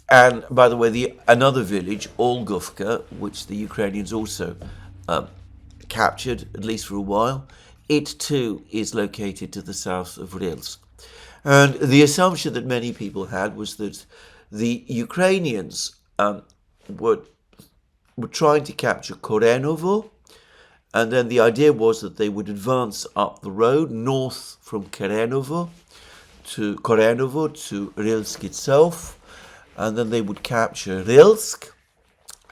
And by the way, another village, Olgovka, which the Ukrainians also captured, at least for a while, it too is located to the south of Rylsk. And the assumption that many people had was that the Ukrainians were trying to capture Korenovo, and then the idea was that they would advance up the road north from Korenovo to Rylsk itself, and then they would capture Rylsk,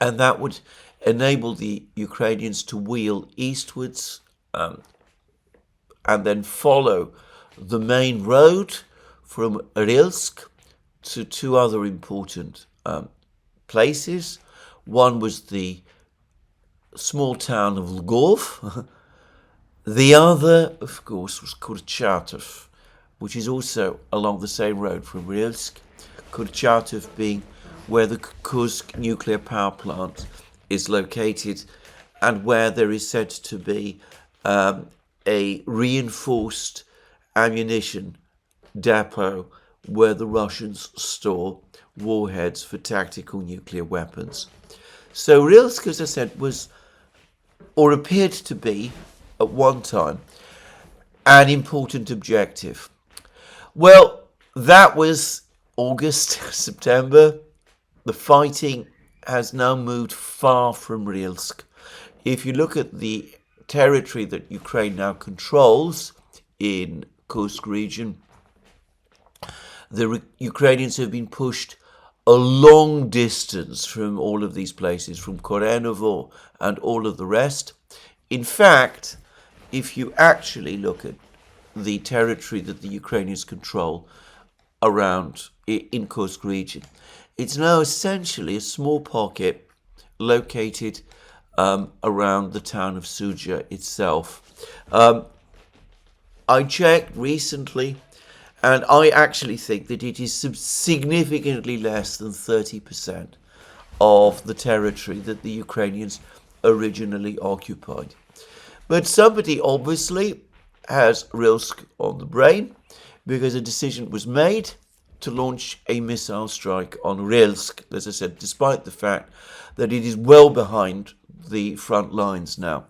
and that would enable the Ukrainians to wheel eastwards and then follow the main road from Rylsk to two other important places. One was the small town of Lvov. The other, of course, was Kurchatov, which is also along the same road from Rylsk. Kurchatov being where the Kursk nuclear power plant is located and where there is said to be a reinforced ammunition depot where the Russians store warheads for tactical nuclear weapons. So Rylsk, as I said, was, or appeared to be at one time, an important objective. Well, that was August, September. The fighting has now moved far from Rylsk. If you look at the territory that Ukraine now controls in Kursk region, the Ukrainians have been pushed a long distance from all of these places, from Korenovo and all of the rest. In fact, if you actually look at the territory that the Ukrainians control around in Kursk region, it's now essentially a small pocket located around the town of Sudzha itself. I checked recently, and I actually think that it is significantly less than 30% of the territory that the Ukrainians originally occupied. But somebody obviously has Rylsk on the brain, because a decision was made to launch a missile strike on Rylsk, as I said, despite the fact that it is well behind the front lines now.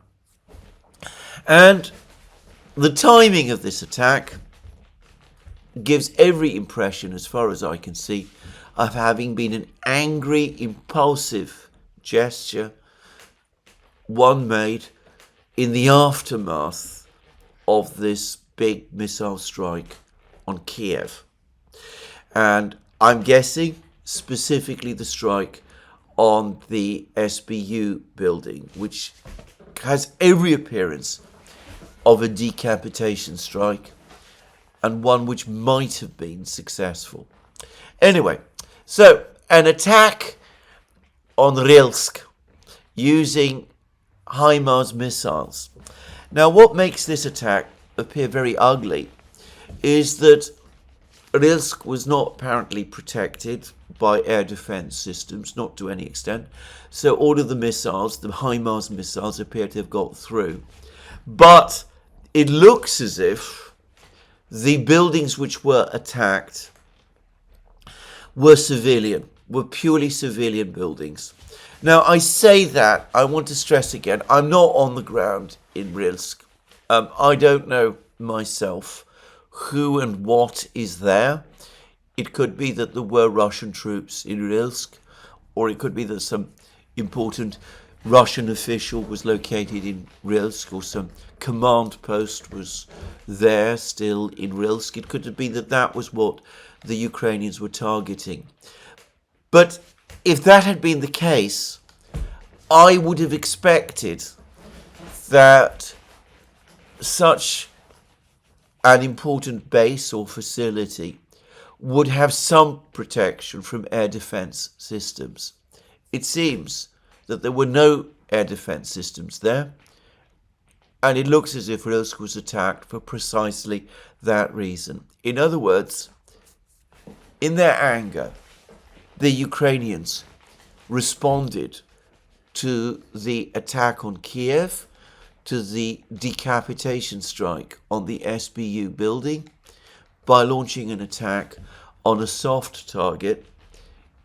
And the timing of this attack gives every impression, as far as I can see, of having been an angry, impulsive gesture, one made in the aftermath of this big missile strike on Kiev. And I'm guessing specifically the strike on the SBU building, which has every appearance of a decapitation strike, and one which might have been successful. Anyway, so an attack on Rylsk using HIMARS missiles. Now, what makes this attack appear very ugly is that Rylsk was not apparently protected by air defense systems, not to any extent. So all of the missiles, the HIMARS missiles, appear to have got through. But it looks as if the buildings which were attacked were civilian, were purely civilian buildings. Now, I say that, I want to stress again, I'm not on the ground in Rylsk. I don't know myself who and what is there. It could be that there were Russian troops in Rylsk, or it could be that some important Russian official was located in Rylsk, or some command post was there still in Rylsk. It could be that that was what the Ukrainians were targeting. But if that had been the case, I would have expected that such an important base or facility would have some protection from air defense systems. It seems that there were no air defense systems there, and it looks as if Rylsk was attacked for precisely that reason. In other words, in their anger, the Ukrainians responded to the attack on Kiev, to the decapitation strike on the SBU building, by launching an attack on a soft target,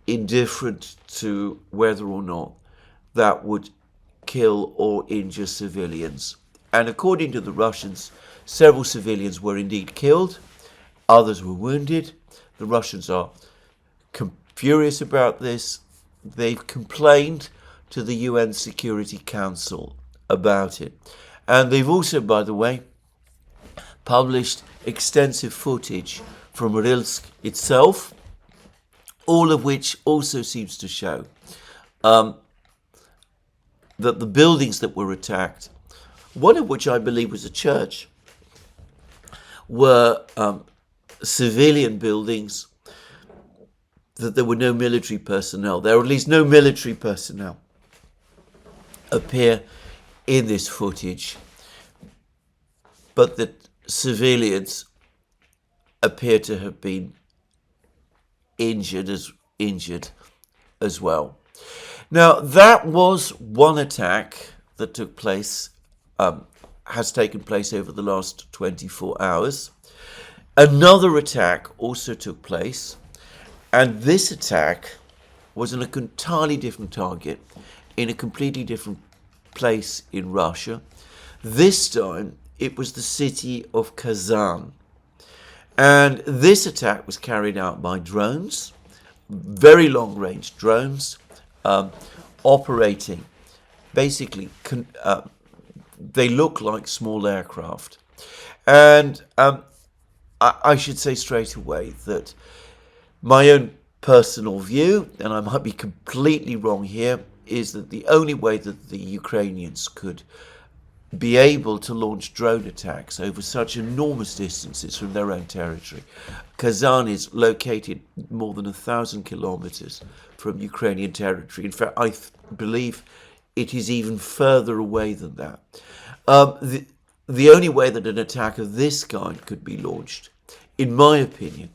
indifferent to whether or not that would kill or injure civilians. And according to the Russians, several civilians were indeed killed, others were wounded. The Russians are furious about this. They've complained to the UN Security Council about it. And they've also, by the way, published extensive footage from Rylsk itself, all of which also seems to show that the buildings that were attacked, one of which I believe was a church, were civilian buildings, that there were no military personnel. There are at least no military personnel appear in this footage, but that civilians appear to have been injured as well. Now, that was one attack that took place, has taken place over the last 24 hours. Another attack also took place, and this attack was on a entirely different target in a completely different place in Russia. This time, it was the city of Kazan. And this attack was carried out by drones, very long-range drones, operating. Basically, they look like small aircraft. And I should say straight away that my own personal view, and I might be completely wrong here, is that the only way that the Ukrainians could be able to launch drone attacks over such enormous distances from their own territory. Kazan is located more than 1,000 kilometers from Ukrainian territory. In fact, I believe it is even further away than that. The only way that an attack of this kind could be launched, in my opinion,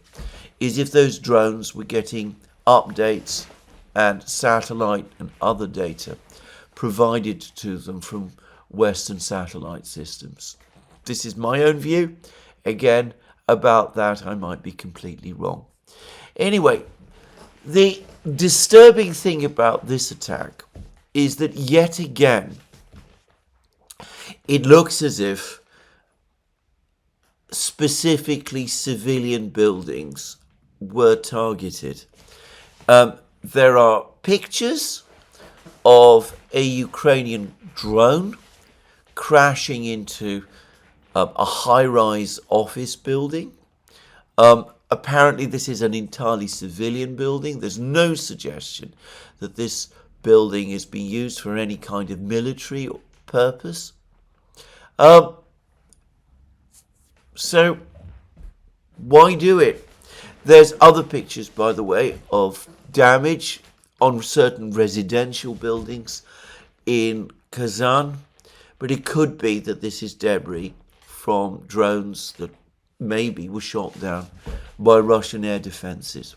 is if those drones were getting updates and satellite and other data provided to them from Western satellite systems. This is my own view. Again, about that I might be completely wrong. Anyway, the disturbing thing about this attack is that yet again, it looks as if specifically civilian buildings were targeted. There are pictures of a Ukrainian drone crashing into a high-rise office building. Apparently this is an entirely civilian building. There's no suggestion that this building is being used for any kind of military purpose. So why do it? There's other pictures, by the way, of damage on certain residential buildings in Kazan, but it could be that this is debris from drones that maybe were shot down by Russian air defenses.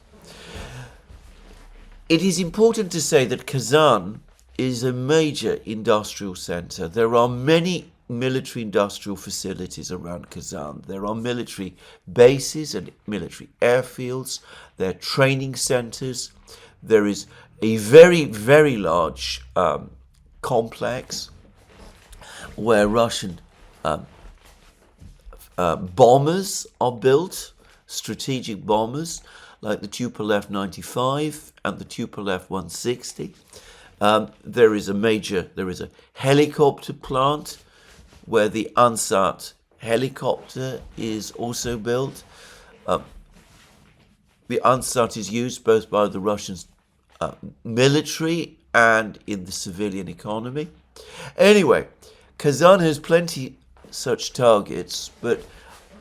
It is important to say that Kazan is a major industrial center. There are many military industrial facilities around Kazan. There are military bases and military airfields. There are training centers. There is a very, very large complex where Russian bombers are built, strategic bombers like the Tupolev 95 and the Tupolev 160. There is a helicopter plant where the Ansat helicopter is also built. The Ansat is used both by the Russian military and in the civilian economy. Anyway, Kazan has plenty such targets, but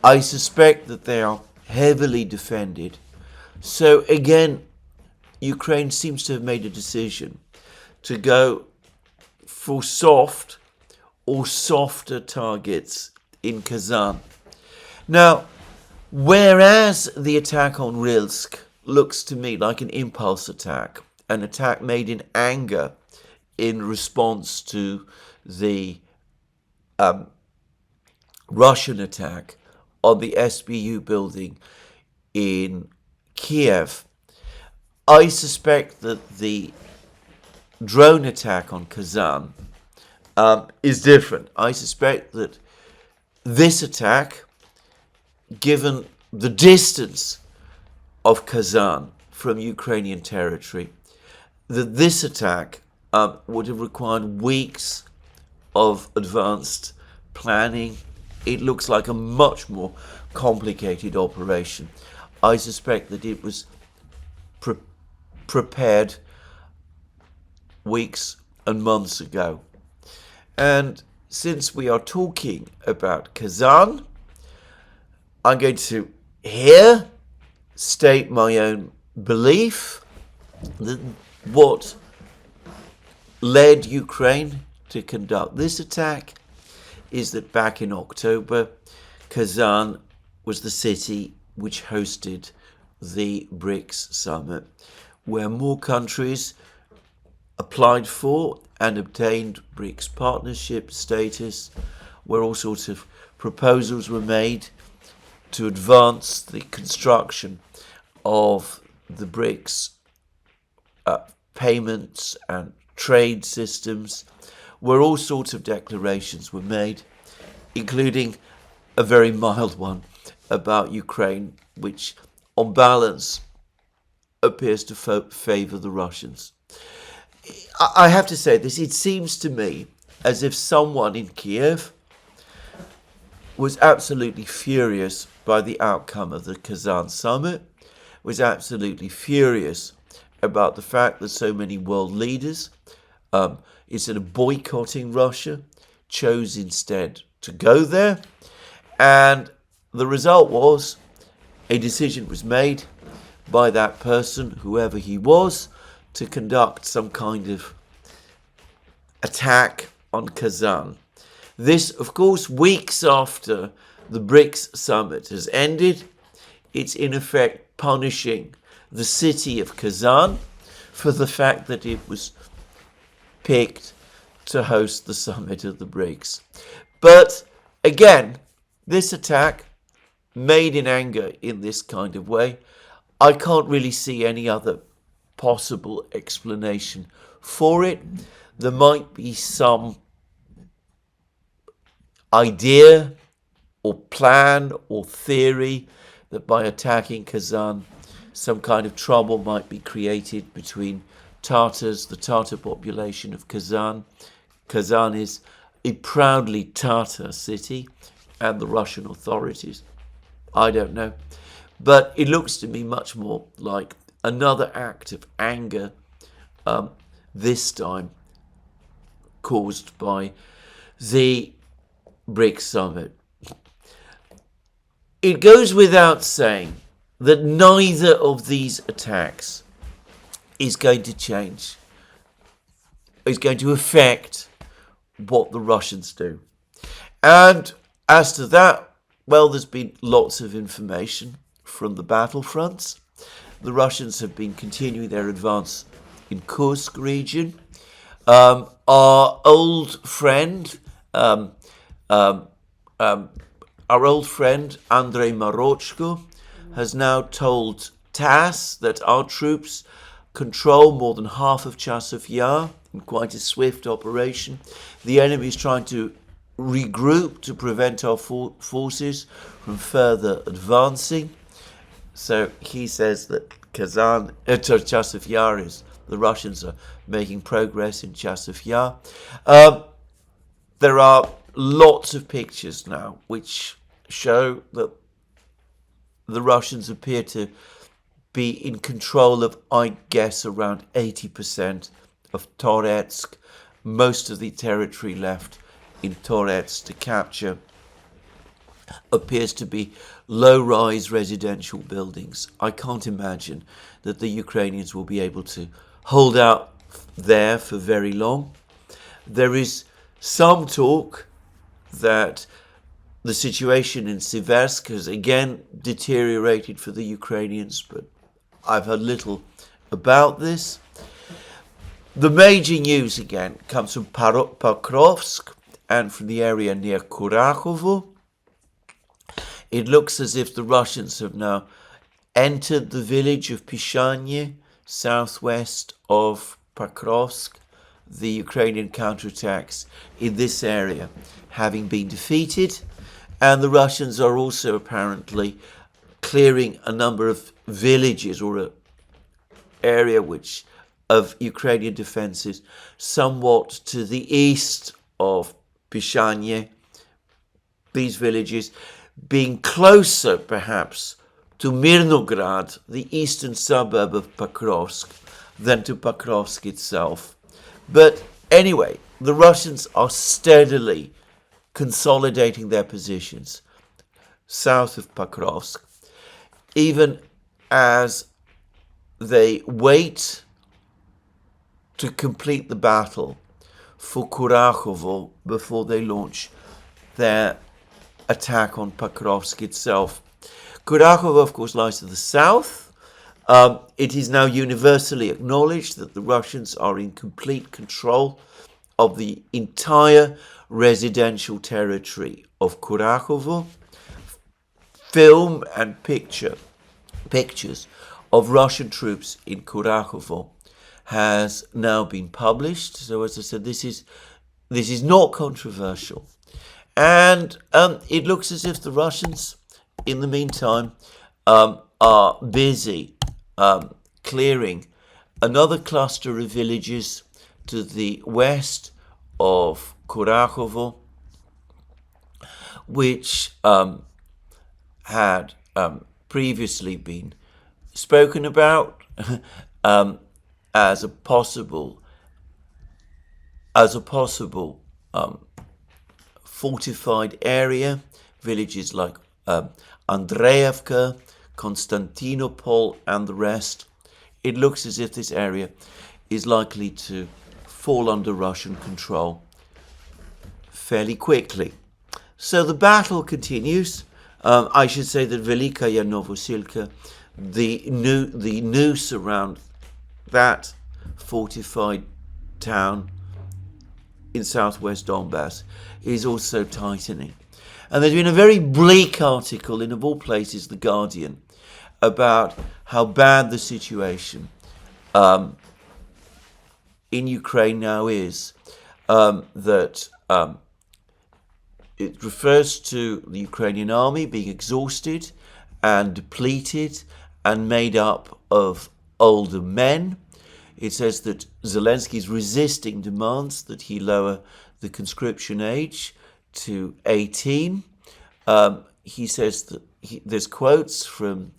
I suspect that they are heavily defended. So again, Ukraine seems to have made a decision to go for soft or softer targets in Kazan. Now, whereas the attack on Rylsk looks to me like an impulse attack, an attack made in anger in response to the Russian attack on the SBU building in KIEV, I suspect that the drone attack on Kazan is different. I suspect that this attack, given the distance of Kazan from Ukrainian territory, that this attack would have required weeks of advanced planning. It looks like a much more complicated operation. I suspect that it was prepared weeks and months ago. And since we are talking about Kazan, I'm going to here state my own belief that what led Ukraine to conduct this attack is that back in October, Kazan was the city which hosted the BRICS summit, where more countries applied for and obtained BRICS partnership status, where all sorts of proposals were made to advance the construction of the BRICS payments and trade systems, where all sorts of declarations were made, including a very mild one about Ukraine, which on balance appears to favor the Russians. I have to say this, it seems to me as if someone in Kiev was absolutely furious by the outcome of the Kazan summit, was absolutely furious about the fact that so many world leaders, instead of boycotting Russia, chose instead to go there. And the result was a decision was made by that person, whoever he was, to conduct some kind of attack on Kazan. This, of course, weeks after the BRICS summit has ended. It's in effect punishing the city of Kazan for the fact that it was picked to host the summit of the BRICS. But again, this attack made in anger in this kind of way, I can't really see any other possible explanation for it there might be some idea or plan or theory that by attacking Kazan, some kind of trouble might be created between Tatars, the Tatar population of Kazan. Kazan is a proudly Tatar city, and the Russian authorities. I don't know. But it looks to me much more like another act of anger, this time caused by the BRICS summit. It goes without saying that neither of these attacks is going to change, is going to affect what the Russians do. And as to that, well, there's been lots of information from the battlefronts. The Russians have been continuing their advance in Kursk region. Our old friend, Andrei Marochko, has now told TASS that our troops control more than half of Chasiv Yar in quite a swift operation. The enemy is trying to regroup to prevent our forces from further advancing. So he says that Chasiv Yar is, the Russians are making progress in Chasiv Yar. There are lots of pictures now which show that the Russians appear to be in control of, I guess, around 80% of Toretsk. Most of the territory left in Toretsk to capture appears to be low-rise residential buildings. I can't imagine that the Ukrainians will be able to hold out there for very long. There is some talk that the situation in Siversk has again deteriorated for the Ukrainians, but I've heard little about this. The major news again comes from Pokrovsk and from the area near Kurakhovo. It looks as if the Russians have now entered the village of Pishanye, southwest of Pokrovsk. The Ukrainian counterattacks in this area having been defeated, and the Russians are also apparently clearing a number of villages or an area which of Ukrainian defences somewhat to the east of Pishanye. These villages being closer perhaps to Mirnograd, the eastern suburb of Pokrovsk, than to Pokrovsk itself. But anyway, the Russians are steadily consolidating their positions south of Pokrovsk, even as they wait to complete the battle for Kurakhovo before they launch their attack on Pokrovsk itself. Kurakhovo, of course, lies to the south. It is now universally acknowledged that the Russians are in complete control of the entire residential territory of Kurakhovo. Film and pictures of Russian troops in Kurakhovo has now been published. So as I said, this is not controversial. And it looks as if the Russians, in the meantime, are busy clearing another cluster of villages to the west of Kurakhovo, which had previously been spoken about as a possible fortified area. Villages like Andreevka, Konstantinopol, and the rest. It looks as if this area is likely to fall under Russian control fairly quickly. So the battle continues. I should say that Velikaya Novosilka, the noose around that fortified town in southwest Donbass, is also tightening. And there's been a very bleak article in, of all places, The Guardian, about how bad the situation in Ukraine now is that it refers to the Ukrainian army being exhausted and depleted and made up of older men. It says that Zelensky is resisting demands that he lower the conscription age to 18. He says that there's quotes from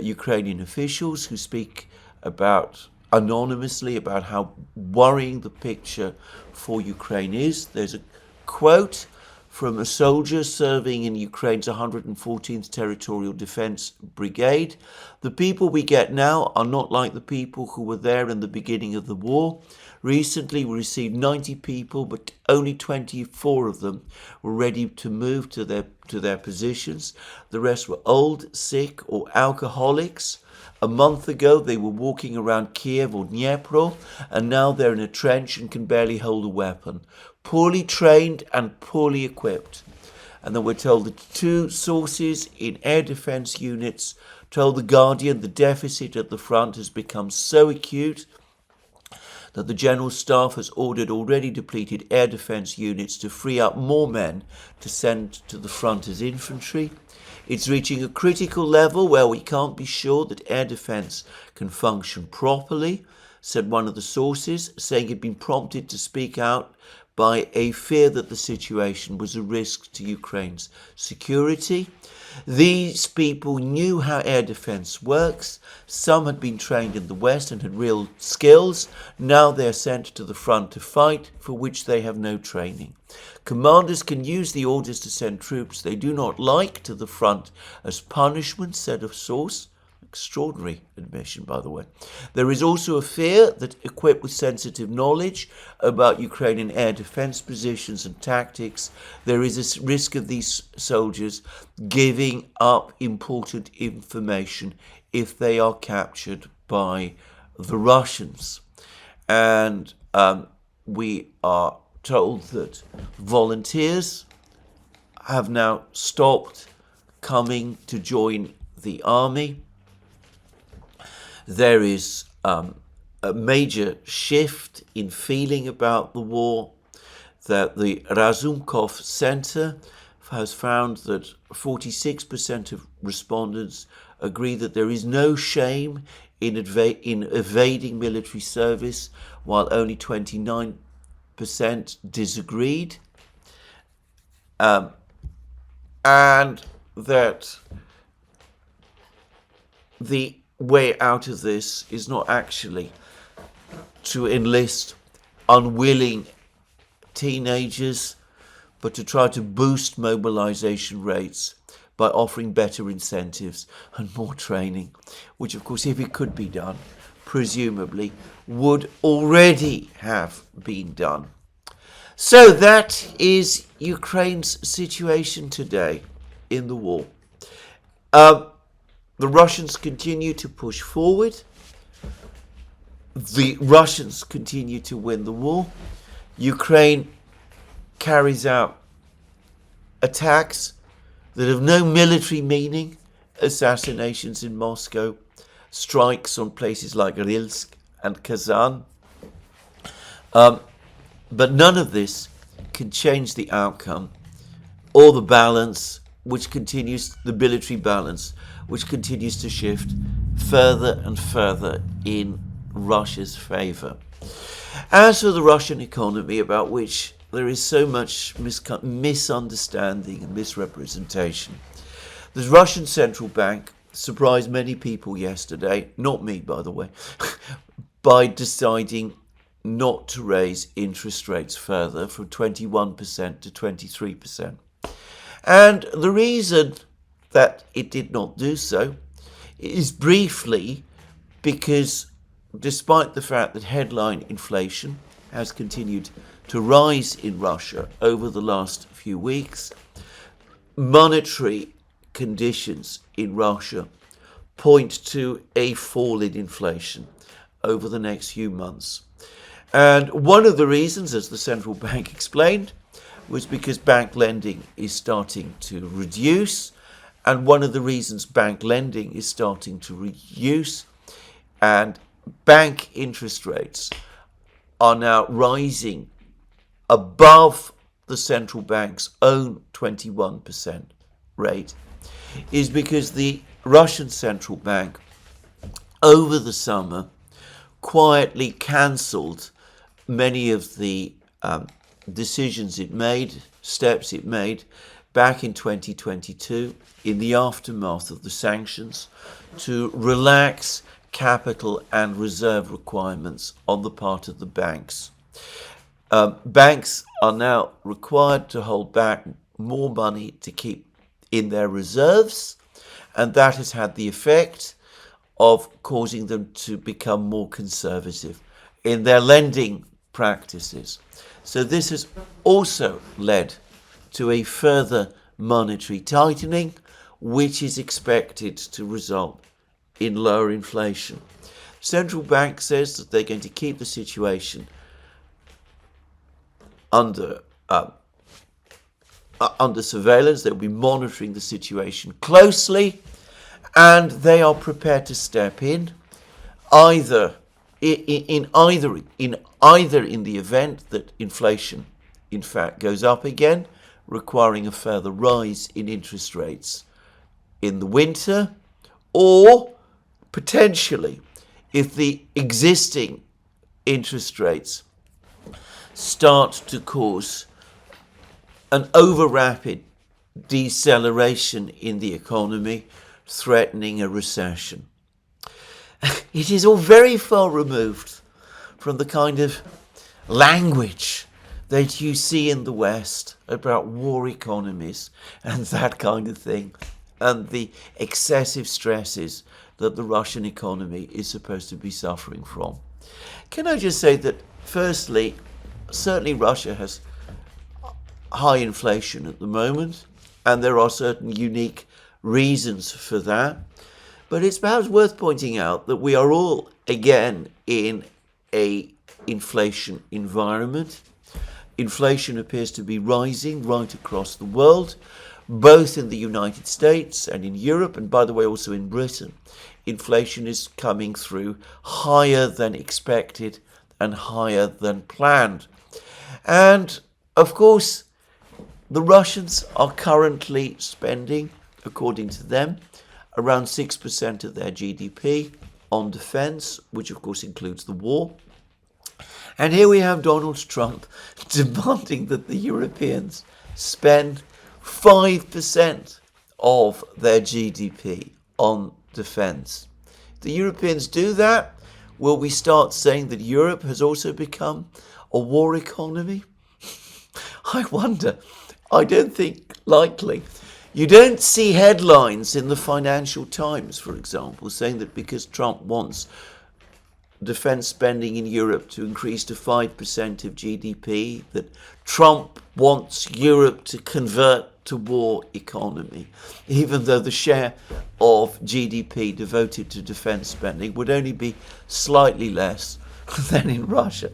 Ukrainian officials who speak about anonymously about how worrying the picture for Ukraine is. There's a quote from a soldier serving in Ukraine's 114th Territorial Defense Brigade. The people we get now are not like the people who were there in the beginning of the war. Recently, we received 90 people, but only 24 of them were ready to move to their positions. The rest were old, sick, or alcoholics. A month ago, they were walking around Kiev or Dnipro, and now they're in a trench and can barely hold a weapon. Poorly trained and poorly equipped. And then we're told that two sources in air defense units told The Guardian the deficit at the front has become so acute that the General Staff has ordered already depleted air defense units to free up more men to send to the front as infantry. It's reaching a critical level where we can't be sure that air defense can function properly, said one of the sources, saying he'd been prompted to speak out by a fear that the situation was a risk to Ukraine's security. These people knew how air defense works. Some had been trained in the West and had real skills. Now they're sent to the front to fight, for which they have no training. Commanders can use the orders to send troops they do not like to the front as punishment, said a source. Extraordinary admission, by the way. There is also a fear that, equipped with sensitive knowledge about Ukrainian air defense positions and tactics, there is a risk of these soldiers giving up important information if they are captured by the Russians. And we are told that volunteers have now stopped coming to join the army. There is a major shift in feeling about the war, that the Razumkov Center has found that 46% of respondents agree that there is no shame in evading military service, while only 29% disagreed, and that the way out of this is not actually to enlist unwilling teenagers, but to try to boost mobilization rates by offering better incentives and more training, which of course, if it could be done, presumably would already have been done. So that is Ukraine's situation today in the war. The Russians continue to push forward. The Russians continue to win the war. Ukraine carries out attacks that have no military meaning, assassinations in Moscow, strikes on places like Rylsk and Kazan. But none of this can change the outcome or the balance, which continues, the military balance, which continues to shift further and further in Russia's favor. As for the Russian economy, about which there is so much misunderstanding and misrepresentation, the Russian central bank surprised many people yesterday, not me by the way, by deciding not to raise interest rates further from 21% to 23%. And the reason that it did not do so is briefly because, despite the fact that headline inflation has continued to rise in Russia over the last few weeks, monetary conditions in Russia point to a fall in inflation over the next few months. And one of the reasons, as the central bank explained, was because bank lending is starting to reduce. And one of the reasons bank lending is starting to reduce and bank interest rates are now rising above the central bank's own 21% rate is because the Russian central bank over the summer quietly cancelled many of the decisions it made, steps it made back in 2022 in the aftermath of the sanctions to relax capital and reserve requirements on the part of the banks. Banks are now required to hold back more money to keep in their reserves, and that has had the effect of causing them to become more conservative in their lending practices. So this has also led to a further monetary tightening, which is expected to result in lower inflation. Central bank says that they're going to keep the situation under surveillance. They'll be monitoring the situation closely, and they are prepared to step in either in the event that inflation in fact goes up again, requiring a further rise in interest rates in the winter, or potentially if the existing interest rates start to cause an over-rapid deceleration in the economy, threatening a recession. It is all very far removed from the kind of language that you see in the West about war economies and that kind of thing, and the excessive stresses that the Russian economy is supposed to be suffering from. Can I just say that, firstly, certainly Russia has high inflation at the moment, and there are certain unique reasons for that. But it's perhaps worth pointing out that we are all, again, in an inflation environment. Inflation appears to be rising right across the world, both in the United States and in Europe, and by the way, also in Britain. Inflation is coming through higher than expected and higher than planned. And, of course, the Russians are currently spending, according to them, around 6% of their GDP on defense, which of course includes the war. And here we have Donald Trump demanding that the Europeans spend 5% of their GDP on defense. If the Europeans do that, will we start saying that Europe has also become a war economy? I wonder. I don't think likely. You don't see headlines in the Financial Times, for example, saying that because Trump wants defense spending in Europe to increase to 5% of GDP, that Trump wants Europe to convert to war economy, even though the share of GDP devoted to defense spending would only be slightly less than in Russia.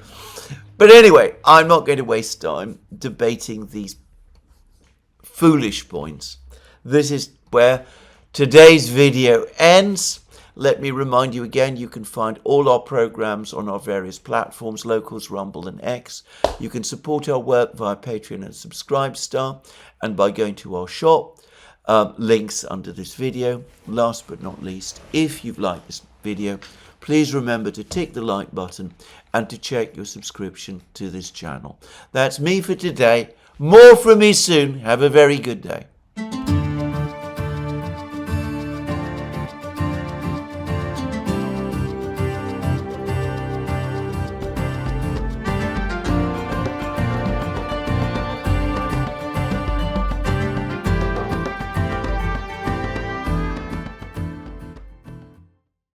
But anyway, I'm not going to waste time debating these foolish points. This is where today's video ends. Let me remind you again, you can find all our programs on our various platforms, Locals, Rumble and X. You can support our work via Patreon and Subscribestar, and by going to our shop. Links under this video. Last but not least, if you've liked this video, please remember to tick the like button and to check your subscription to this channel. That's me for today. More from me soon. Have a very good day.